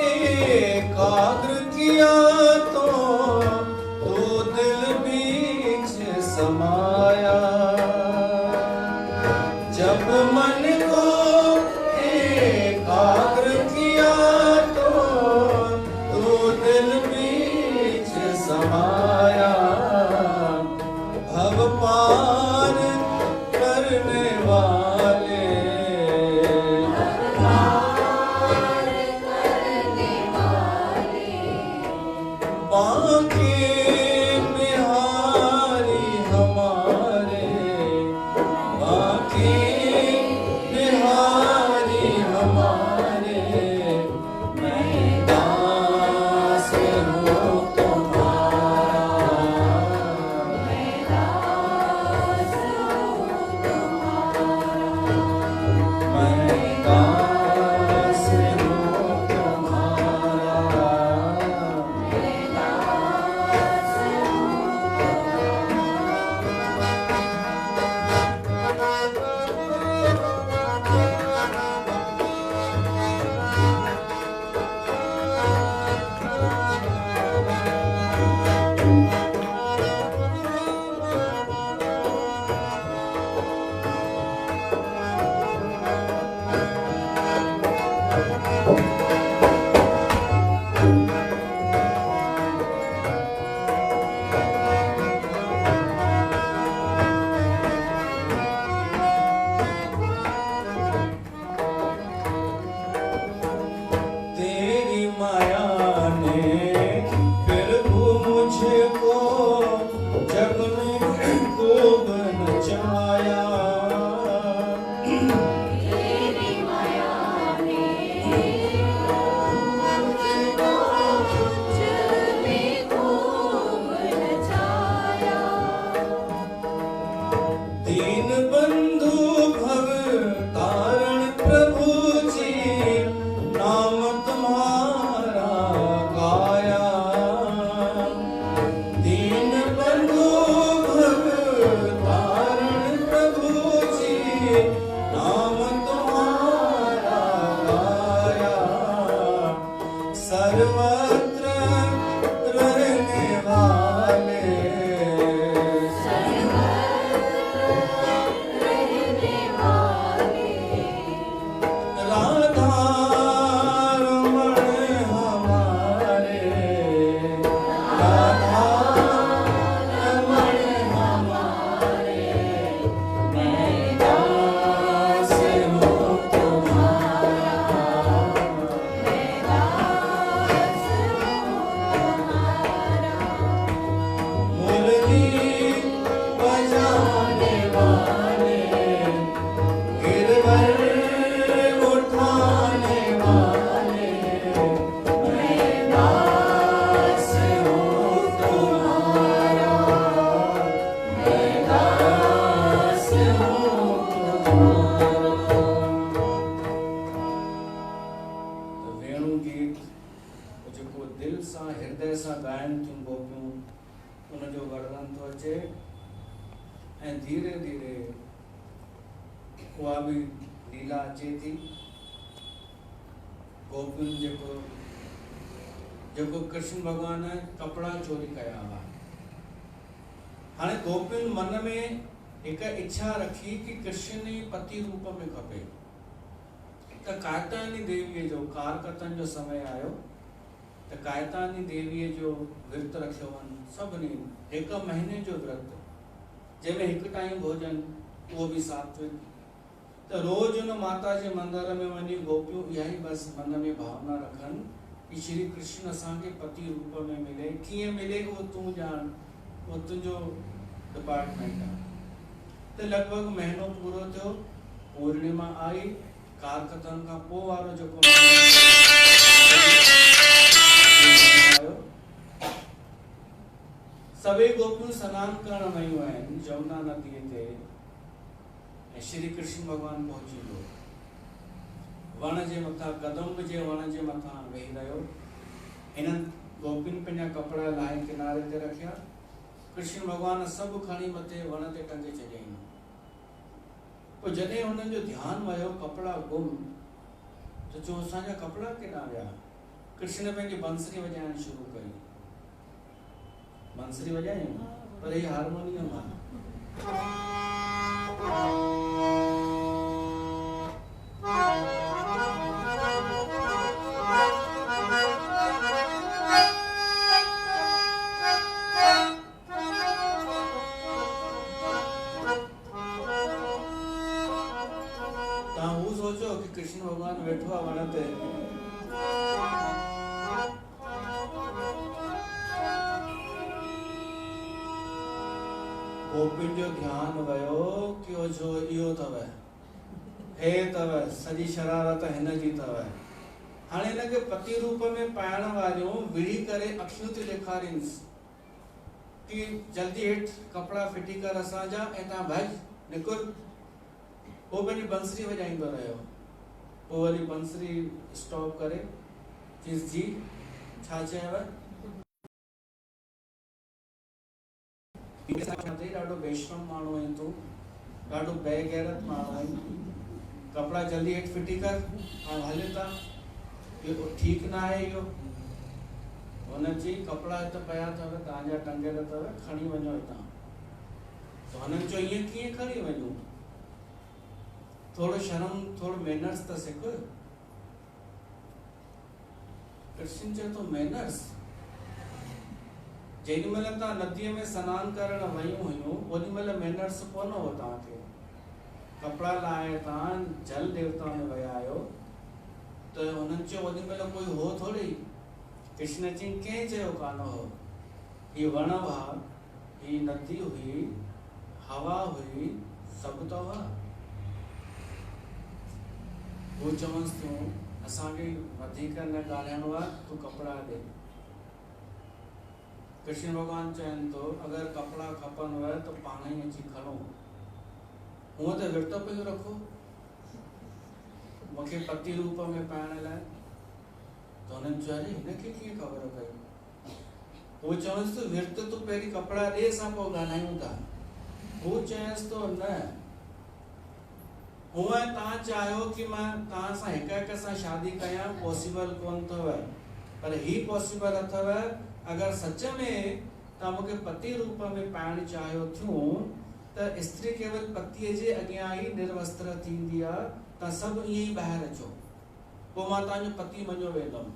एकाग्र किया तो तू दिल बीच समाया। जब मन को एकाग्र किया तो तू दिल बीच समाया। भव पार करने वाले बांके बिहारी हमारे, बांके बिहारी हमारे। मैं दास हूँ तुम्हारा, मैं दास हूँ तुम्हारा, मैं दास हूँ तुम्हारा। तेरी माया ने फिर मुझको जग में खूब नचाया। तेरी माया ने मुझको जग में खूब नचाया। दीन बंधु भव तारण प्रभु जी नाम तुम्हारा गाया। दीन बंधु भव तारण प्रभु जी नाम तुम्हारा गाया। सर्वत्र रहने वाले रहने वाले राधा रमण हमारे, राधा रमण हमारे। मैं दास हूँ तुम्हारा, मैं दास हूँ तुम्हारा। मुरली बजाने वाले, गिरवर उठाने वाले। मैं दास हूँ तुम्हारा, मैं दास हूँ तुम्हारा। वेणु गीत जेको दिल सां हृदय सां ॻाइनि थियूं गोपियूं, उनजो वर्णन थो अचे। ऐं धीरे धीरे उहा बि लीला अचे थी। गोपियुनि जेको कृष्ण भॻवान कपिड़ा चोरी कया हुआ, हाणे गोपियुनि मन में हिकु इच्छा रखी कि कृष्ण ई पति रूप में खपे। त कात्यायनी देवीअ जो कारकतन जो समय आयो त कात्यायनी देवीअ जो विर्त रखियो वञ। सभिनी हिकु महीने जो विर्त, जंहिंमें हिकु टाइम भोजन, उहो बि सात्विक। त रोज़ उन माता जे मंदर में वञी गोपियूं इहा ई बसि मन में भावना रखनि कि श्री कृष्ण असांखे पति रूप में मिले। कीअं मिले उहो तूं ॼाण, उहो तुंहिंजो डिपार्टमेंट आहे। त लॻभॻि महीनो पूरो थियो, पूर्णिमा आई, कारकतन खां पोइ वारो जेको आयो, सभई गोपियूं सनान करण वयूं आहिनि जमुना नदीअ ते। ऐं श्री कृष्ण भॻवानु पहुची वियो, वण जे मथां, कदंब जे वण जे मथां वेही रहियो। हिननि गोपियुनि पंहिंजा कपिड़ा लाहे किनारे ते रखिया। कृष्ण भॻवानु सभु खणी मथे वण ते टंगे छॾियईं। पोइ जॾहिं हुननि जो ध्यानु वियो कपिड़ा गुम, तो जो असांजा कपिड़ा केॾां विया। कृष्ण पंहिंजी बंसरी वॼाइण शुरू कई। बंसरी वॼायूं पर ही हारमोनियम आहे। तव्हां हू सोचो कि कृष्ण भगवान वेठो आहे वण ते, गोपियुनि जो ध्यानु वियो कि ओ जो इहो अथव, हे अथव, सॼी शरारत हिन जी अथव। हाणे हिनखे पति रूप में पाइण वारियूं विड़ी करे अखियूं थी ॾेखारींसि कि जल्दी हेठि कपिड़ा फिटी कर असांजा ऐं तव्हां भॼ निकुर। वो पंहिंजी बंसरी वॼाईंदो रहियो। पोइ वरी बंसरी स्टॉप करे चयसि जी छा चयव? ॾाढो बेशरम माण्हू आहीं तूं, ॾाढो बेगैरत माण्हू आहीं। कपिड़ा जल्दी हेठि फिटी कर ऐं हले था, इहो ठीकु न आहे। इहो हुन चई कपिड़ा हिते पिया अथव, तव्हांजा टंगियल अथव, खणी वञो हितां। त हुननि चयो ईअं कीअं खणी वञूं? थोड़ो शर्म, थोड़ो मैनर्स त सिख। कृष्ण चए तो मैनर्स? जेॾी महिल तव्हां नदीअ में सनानु करणु वयूं हुयूं ओॾी महिल मैनर्स कोन हो तव्हांखे। कपिड़ा लाहे तव्हां जल देवता में विया आहियो त हुननि चयो ओॾी महिल कोई हो थोड़ी। कृष्ण चई कंहिं चयो कान हो। ही वण हुआ, ही नदी हुई, हवा हुई, सभु त हुआ। वो चवंसि थियूं असांखे वधीक न ॻाल्हाइणो आहे, तूं कपिड़ा ॾे। कृष्ण भगवान चवनि थो अगरि कपिड़ा खपनव त पाण ई अची खणो, हूअं त विर्त पियो रखो मूंखे पति रूप में पाइण लाइ। त हुननि चयो अरे हिनखे कीअं ख़बर पई? वो चवंसि तो विर्त तूं पहिरीं कपिड़ा ॾे, असां पोइ ॻाल्हायूं था। वो चयसि तो न, हूअं तव्हां चाहियो कि मां तव्हां सां हिक हिक सां शादी कयां, पॉसिबल कोन अथव, पर ही पॉसिबल अथव। अगरि सच में तव्हां मूंखे पति रूप में पाइण चाहियो थियूं त स्त्री केवल पतीअ जे अॻियां ई निर्वस्त्र थींदी आहे। तव्हां सभु ईअं ई ॿाहिरि अचो, पोइ मां तव्हांजो पति मञो वेंदुमि।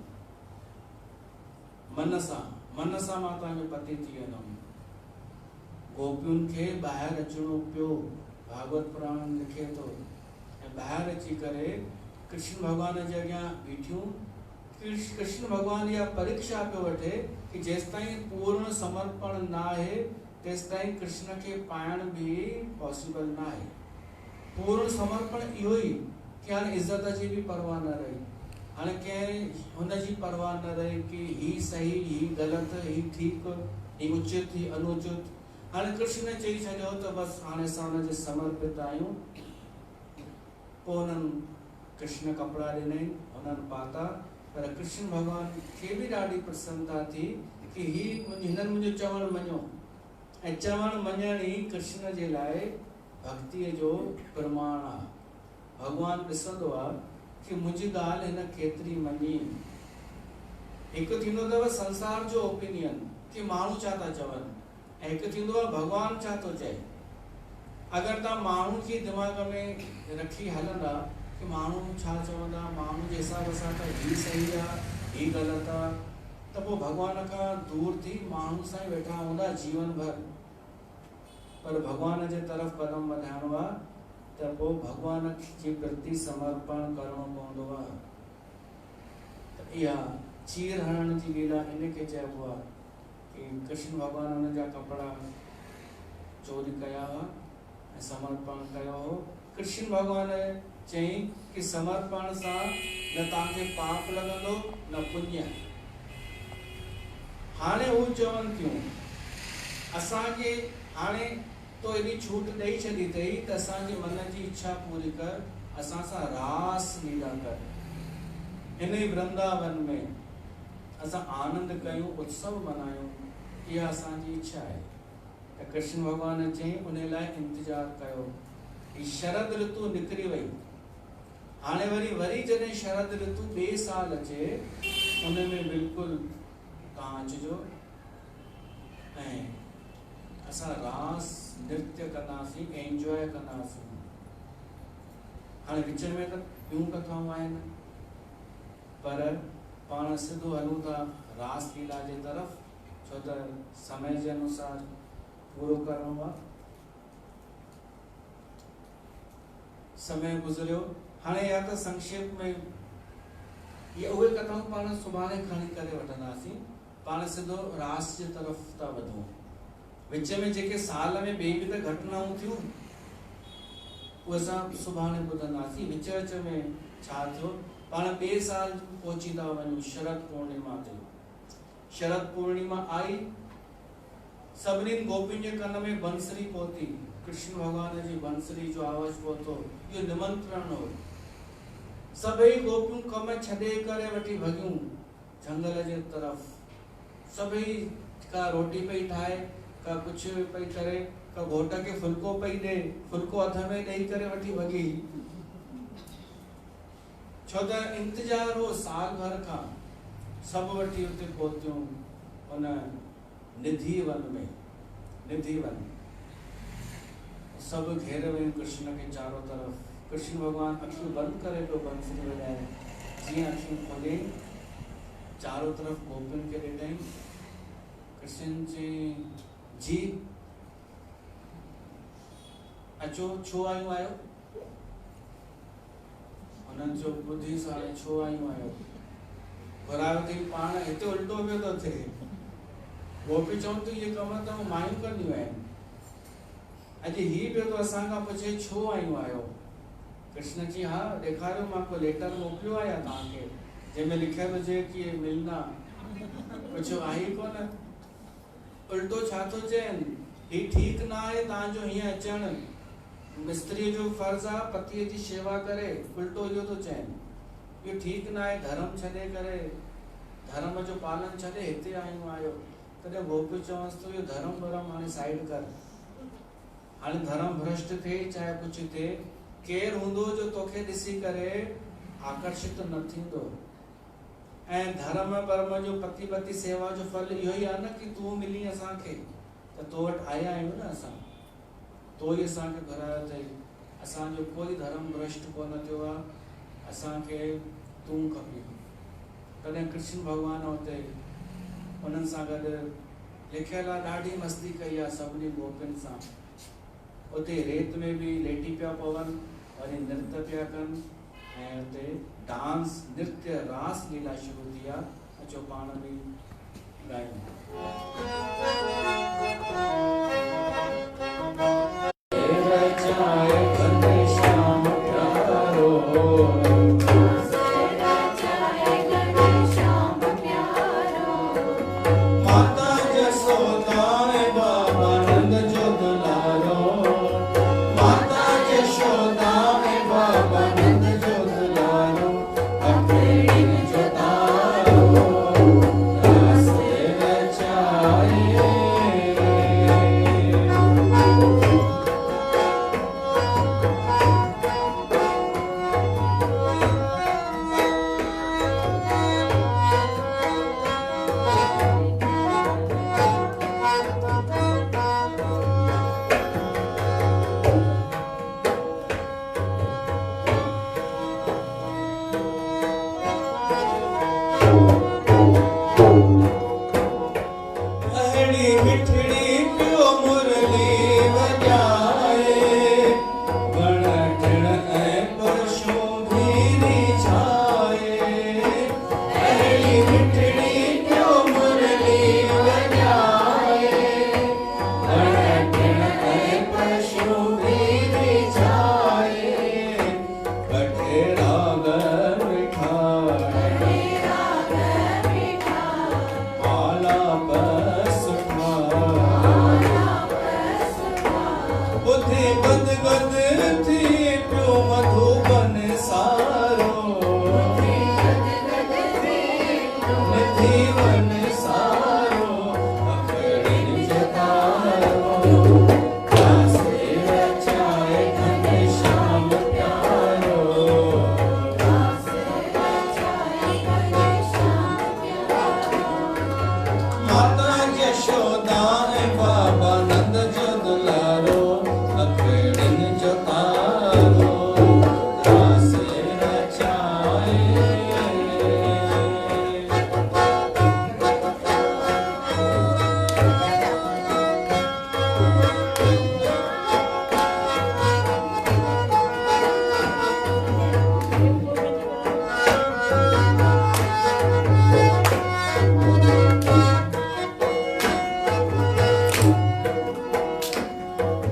मन सां मां तव्हांजो पति थी वेंदुमि। गोपियुनि खे ॿाहिरि अचिणो पियो, भागवत पुराण लिखे थो। ऐं ॿाहिरि अची करे कृष्ण भगवान जे अॻियां बीठियूं। कृष्ण भगवान इहा परीक्षा पियो वठे कि जेसिताईं पूर्ण समर्पण न आहे तेसिताईं कृष्ण खे पाइण बि पॉसिबल न आहे। पूर्ण समर्पण इहो ई कि हाणे इज़त जी बि परवाह न रही, हाणे कंहिं हुनजी परवाह न रही कि ही सही, ही ग़लति, ही ठीकु, ही उचित, ही अनुचित। हाणे कृष्ण चई छॾियो त बसि हाणे असां हुनजे समर्पित आहियूं। पोइ हुननि कृष्ण कपिड़ा ॾिनई, हुननि पाता। पर कृष्ण भगवान खे बि ॾाढी प्रसन्नता थी कि हिननि मुंहिंजो चवणु मञियो। ऐं चवणु मञण ई कृष्ण जे लाइ भक्तिअ जो प्रमाण आहे। भगवान ॾिसंदो आहे कि मुंहिंजी ॻाल्हि हिन केतिरी मञी। हिकु थींदो अथव संसार जो ओपिनियन कि माण्हू छा था चवनि, ऐं हिकु थींदो आहे भगवान छा थो चए। अगरि तव्हां माण्हू खे दिमाग़ में रखी हलंदा कि माण्हू छा चवंदा, माण्हू जे हिसाब सां त ही सही आहे, ही ग़लति आहे, त पोइ भॻवान खां दूर थी माण्हू सां ई वेठा हूंदा जीवन भर। पर भॻवान जे तरफ़ कदम वधाइणो आहे त पोइ भॻवान जे प्रति समर्पण करणो पवंदो आहे। त इहा चीर हणण जी लीला इनखे चइबो आहे कि कृष्ण भॻवान हुन जा कपिड़ा चोरी कया हुआ ऐं समर्पण कयो हो। कृष्ण भॻवान चई कि समर्पण सां न तव्हांखे पाप लॻंदो न पुण्य। हाणे हू चवनि थियूं असांखे हाणे तो एॾी छूट ॾेई छॾी अथई त असांजे मन जी इच्छा पूरी कर, असां सां रास लीला कर। हिन ई वृंदावन में असां आनंद कयूं, उत्सव मनायूं, इहा असांजी इच्छा आहे। त कृष्ण भॻवान चई उन लाइ इंतज़ारु कयो। ही शरद ऋतु निकिरी वई, हाणे वरी जॾहिं शरद ऋतु ॿिए साल अचे उन में बिल्कुलु तव्हां अचिजो ऐं असां रास नृत्य कंदासीं, एंजॉय कंदासीं। हाणे विच में त ॿियूं कथाऊं आहिनि, पर पाण सिधो हलूं था रास लीला जे तरफ़, छो त समय जे अनुसार पूरो करणो आहे। समय गुज़रियो, हाणे या त संक्षेप में ये उहे कथाऊं पाण सुभाणे खणी करे वठंदासीं, पाण सिधो रास जे तरफ़ था वधूं। विच में जेके साल में ॿिए बि त घटनाऊं थियूं उहे असां सुभाणे ॿुधंदासीं। विच में छा थियो, पाण ॿिए साल पहुची था वञूं शरद पूर्णिमा ते। शरद पूर्णिमा आई, सभिनी गोपियुनि जे कन में बंसरी पहुती, कृष्ण भगवान जी बंसरी जो आवाज़ पहुतो। इहो निमंत्रण हो। सभई गोपियूं कम छॾे करे वठी भॻियूं जंगल जे तरफ़। सभई का रोटी पई ठाहे, का कुझु पई करे, का घोट खे फुल्को पई ॾे, फुल्को हथ में ॾेई करे वठी भॻी। छो त इंतजार हो साल भर खां। सभु वठी उते पहुतियूं उन निधि वन में। निधि वन सभु घेर में कृष्ण के चारों तरफ। कृष्ण भगवान अखियूं बंदि करे पियो बंसरी वॼाए। जीअं अखियूं खोले चारों तरफ गोपियुनि खे ॾिठईं। कृष्ण जी अचो, छो आयूं आहियो? उन्हनि जो ॿुधी सां छो आयूं आहियो? घुरायो अथई पाण, हिते उल्टो पियो थो थिए। गोपी चवनि थियूं इहे कम त मायूं कंदियूं आहिनि, अॼु ही पियो थो असां खां पुछे छो आयूं आहियो? कृष्ण जी हा ॾेखारियो, मां को लेटर मोकिलियो आहे या तव्हांखे जंहिंमें लिखियल हुजे कि मिलना, कुझु आहे कोन। उल्टो छा थो चवनि, ही ठीकु न आहे तव्हांजो हीअं अचणु। मिस्त्रीअ जो फर्ज़ु आहे पतीअ जी शेवा करे, उल्टो इहो थो चवनि, इहो ठीकु न आहे। धर्म छॾे करे, धर्म जो पालन छॾे हिते आयूं आहियो। तॾहिं गोपी चवंसि थो इहो धर्म भरम हाणे साइड कर। हाणे धर्म भ्रष्ट थिए चाहे कुझु थिए, केरु हूंदो जो तोखे ॾिसी करे आकर्षित न थींदो। ऐं धर्म परम जो पति सेवा जो फल इहो ई आहे न कि तूं मिली असांखे, त तो वटि आया आहियूं न असां, तो ई असांखे घुरायो अथई। असांजो कोई धर्म भ्रष्ट कोन थियो आहे, असांखे तूं खपे। तॾहिं कृष्ण भगवान हुते उन्हनि सां गॾु लिखियल आहे, ॾाढी मस्ती कई आहे सभिनी गोपियुनि सां। उते रेत में बि लेटी पिया पवनि, वरी नृत्य पिया कनि, ऐं उते डांस नृत्य रास लीला शुरू थी आहे। अचो पाण बि ॻायूं। Jai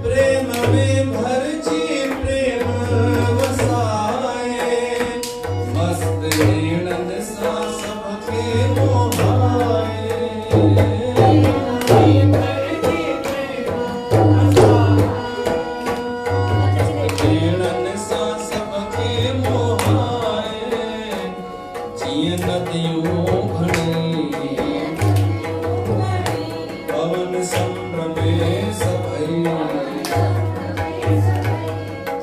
प्रेम में भरजी प्रेम वसाए, मस्त नैनन सा सबके मोहाए। नैनन सा सबके मोहाए, जिय नदियों घड़ी पवन संभ्रमे सभई।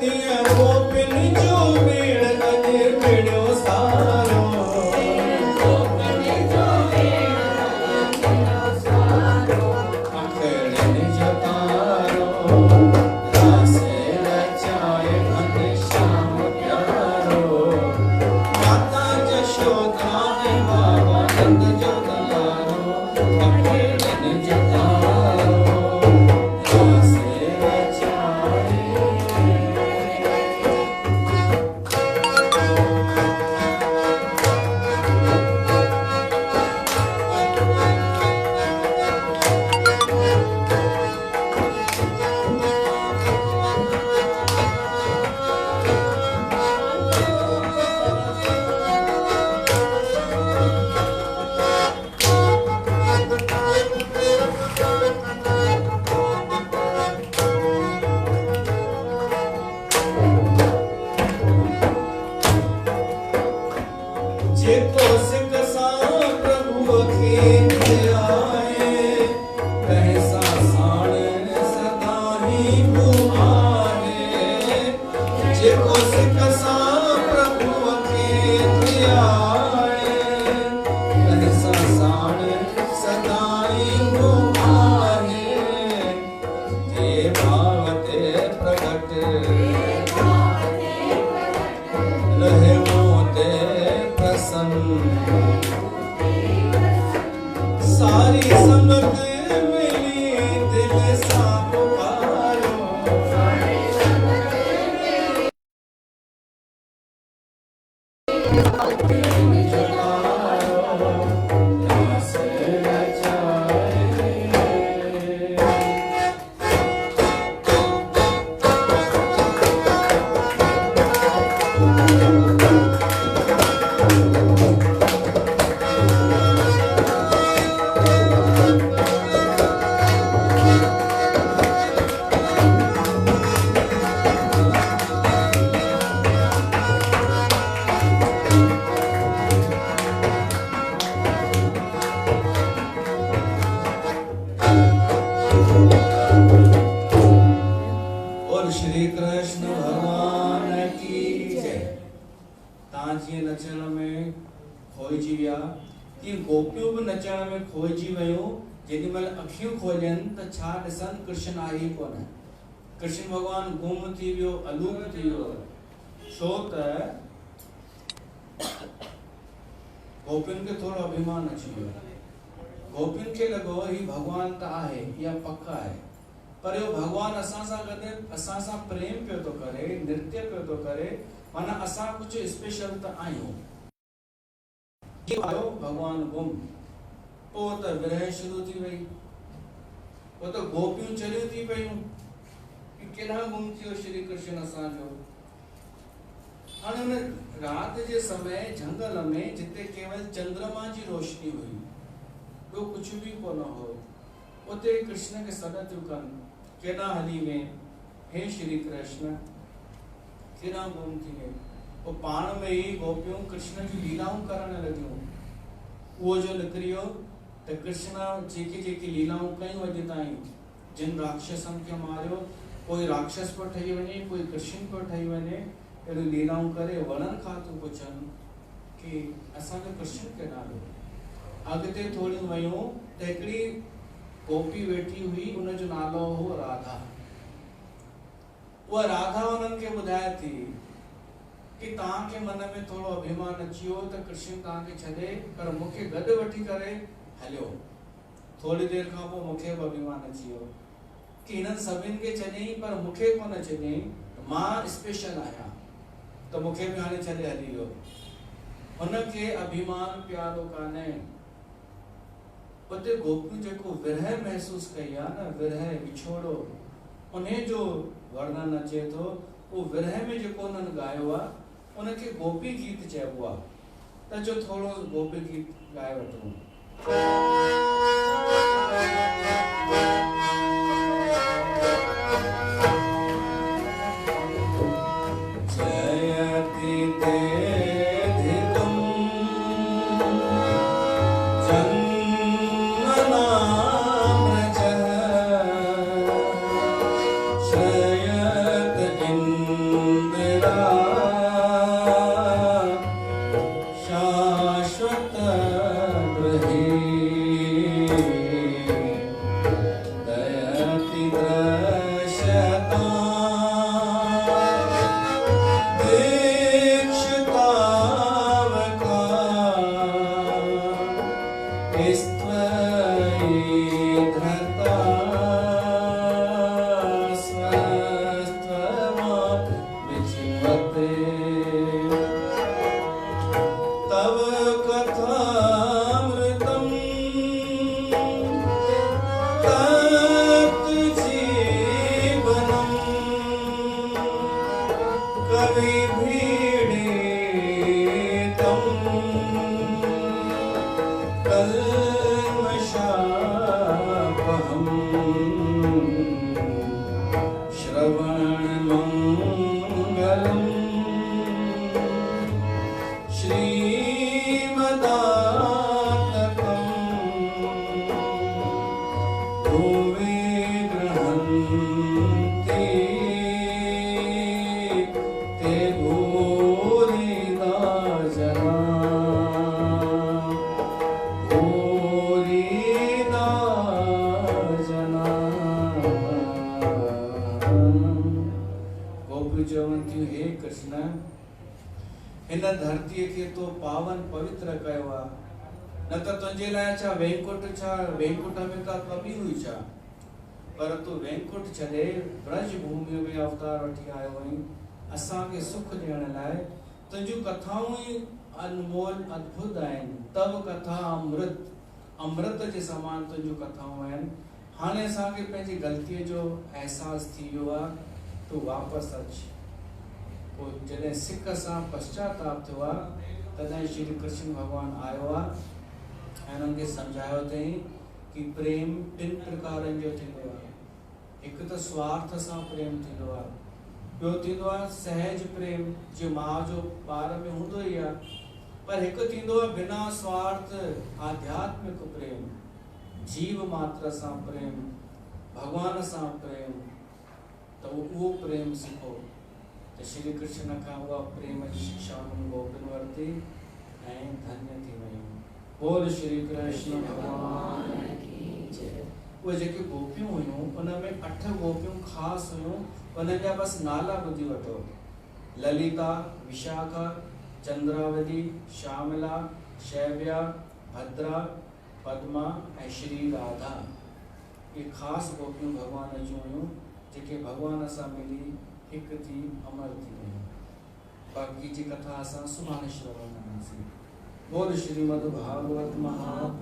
तिया गोपिन जो मेड़ अजे मेड़ो सारो, अखेड़न जतारो, रासे रचाए घनश्याम प्यारो। माता जशोदा ने बाबा नंद जो दुलारो, अखेड़न जतारो, रासे रचाए। जेको सिक सा प्रभु खे आए, तैसा साण सदा ही बुआए। जेको सिक सा प्रभु खे आए, तैसा साण सदा ही बुआए। ते भाव ते प्रगट रहे मोते प्रसन्न। सारी संगत मिली दिल सा पुकारो, जतारो, रास रचाए। और श्री कृष्ण भगवान की जय। तांजी नचण में खोइजी विया, कि गोपियों भी नचण में खोइजी वयूं। जेॾी महिल अखियूं खोलनि त छा ॾिसनि, कृष्ण आहे ई कोन। कृष्ण भगवान गुम थी वियो, अलूप थी वियो। छो त गोपियुनि खे थोरो अभिमान अची वियो। गोपियुनि खे लॻो ही भगवान त आहे, इहा पक आहे, पर इहो भगवान असां सां गॾु असां सां प्रेम पियो थो करे, नृत्य पियो थो करे, माना असां कुझु स्पेशल त आहियूं। आयो भगवान गुम, पोइ त विरह शुरू थी वई। पोइ त गोपियूं चरियूं थी पयूं कि केॾा गुम थियो श्री कृष्ण असांजो। हाणे हुन राति जे समय जंगल में जिते केवल चंद्रमा जी रोशनी हुई, ॿियो कुझु बि कोन हो, उते कृष्ण खे सॾ थियूं कनि, केॾा हली वे, हे श्री कृष्ण, केॾा गुम थी वे। पोइ पाण में ई गोपियूं कृष्ण जी लीलाऊं करण लॻियूं। उहो जो निकिरी वियो त कृष्ण जेकी जेकी लीलाऊं कयूं अॼु ताईं, जिन राक्षसनि खे मारियो, कोई राक्षस पियो ठही वञे, कोई कृष्ण पियो ठही वञे, अहिड़ियूं लीलाऊं करे वणनि खां थियूं पुछनि कि असांजो कृष्ण केॾा वियो। अॻिते थोड़ियूं वयूं त हिकिड़ी गोपी वेठी हुई, उनजो नालो हो राधा। उहा राधा उन्हनि खे ॿुधाए थी कि तव्हांखे मन में थोरो अभिमान अची वियो त कृष्ण तव्हांखे छॾे, पर मूंखे गॾु वठी करे हलियो। थोड़ी देरि खां पोइ मूंखे बि अभिमान अची वियो कि हिननि सभिनि खे चयईं पर मूंखे कोन चयईं, मां स्पेशल आहियां, त मूंखे बि हाणे छॾे हली वियो। उनके अभिमान प्यारो काने उते गोपियूं जेको विरह महसूस कई आ न, विरह विछोड़ो, उन्हें जो वर्णन अचे तो वो विरह में जेको उन्हनि गायो आ उनके गोपी गीत चइबो आ। त जो थोड़ो गोपी गीत गाए वठूं। जयति तेधिकं जन्मनाम्रजः श्रयत इन्दिरा शाश्वत गृहे दयति दृश्यता दीक्षितावका स्त्वयि धृता स्वस्त्वमा विचिन्वते तव कथामृतं तप्त जीवनं कविभिडीतं कल्मषापहं श्रवणमङ्गलम् श्रीमदाततं भुवि गृह्णन्ति ते भूरिदा जना, भूरिदा जना। गोपी चवंतियूं, हे कृष्ण, इन धरतीअ खे तो पावन पवित्र कयो आ, न त तुंहिंजे लाइ छा वैकुंठ, छा वैकुंठ में का कमी हुई छा, पर तू वैकुंठ छॾे ब्रज भूमि में अवतार वठी आयो आहीं असांखे सुख ॾियण लाइ। तुंहिंजूं कथाऊं ई अनमोल अद्भुत आहिनि। तव कथा अमृत, अमृत जे समान तुंहिंजूं कथाऊं आहिनि। हाणे असांखे पंहिंजी ग़लतीअ जो अहसासु थी वियो आहे, तूं वापसि अच। पोइ जॾहिं सिक सां पश्चाताप थियो आहे तॾहिं श्री कृष्ण भगवान आयो आहे ऐं उन्हनि खे सम्झायो अथई कि प्रेम टिनि प्रकारनि जो थींदो आहे। हिकु त स्वार्थ सां प्रेम थींदो आहे, ॿियो थींदो आहे सहज प्रेम, जो माउ जो ॿार में हूंदो ई आहे, पर हिकु थींदो आहे बिना स्वार्थ आध्यात्मिक प्रेम, जीव मात्र सां प्रेम, भगवान सां प्रेम। त उहो प्रेम सिखो। त श्री कृष्ण खां उहा प्रेम जी शिक्षा उन्हनि गोपियुनि वरिती ऐं धन्य थी वयूं। बोल श्री कृष्ण भगवान की जय। उहे जेके गोपियूं हुयूं उन में 8 गोपियूं ख़ासि हुयूं, उन्हनि जा बसि नाला ॿुधी वठो। ललिता, विशाखा, चंद्रावती, श्यामला, शैव्या, भद्रा, पद्मा ऐं श्री राधा। ये ख़ासि गोपियूं भगवान जूं हुयूं जेके भगवान सां मिली हिकु थी अमर थी वयूं। बाक़ी जी कथा असां सुभाणे श्रवण कंदासीं। बोल श्रीमद् भागवत महापुराण।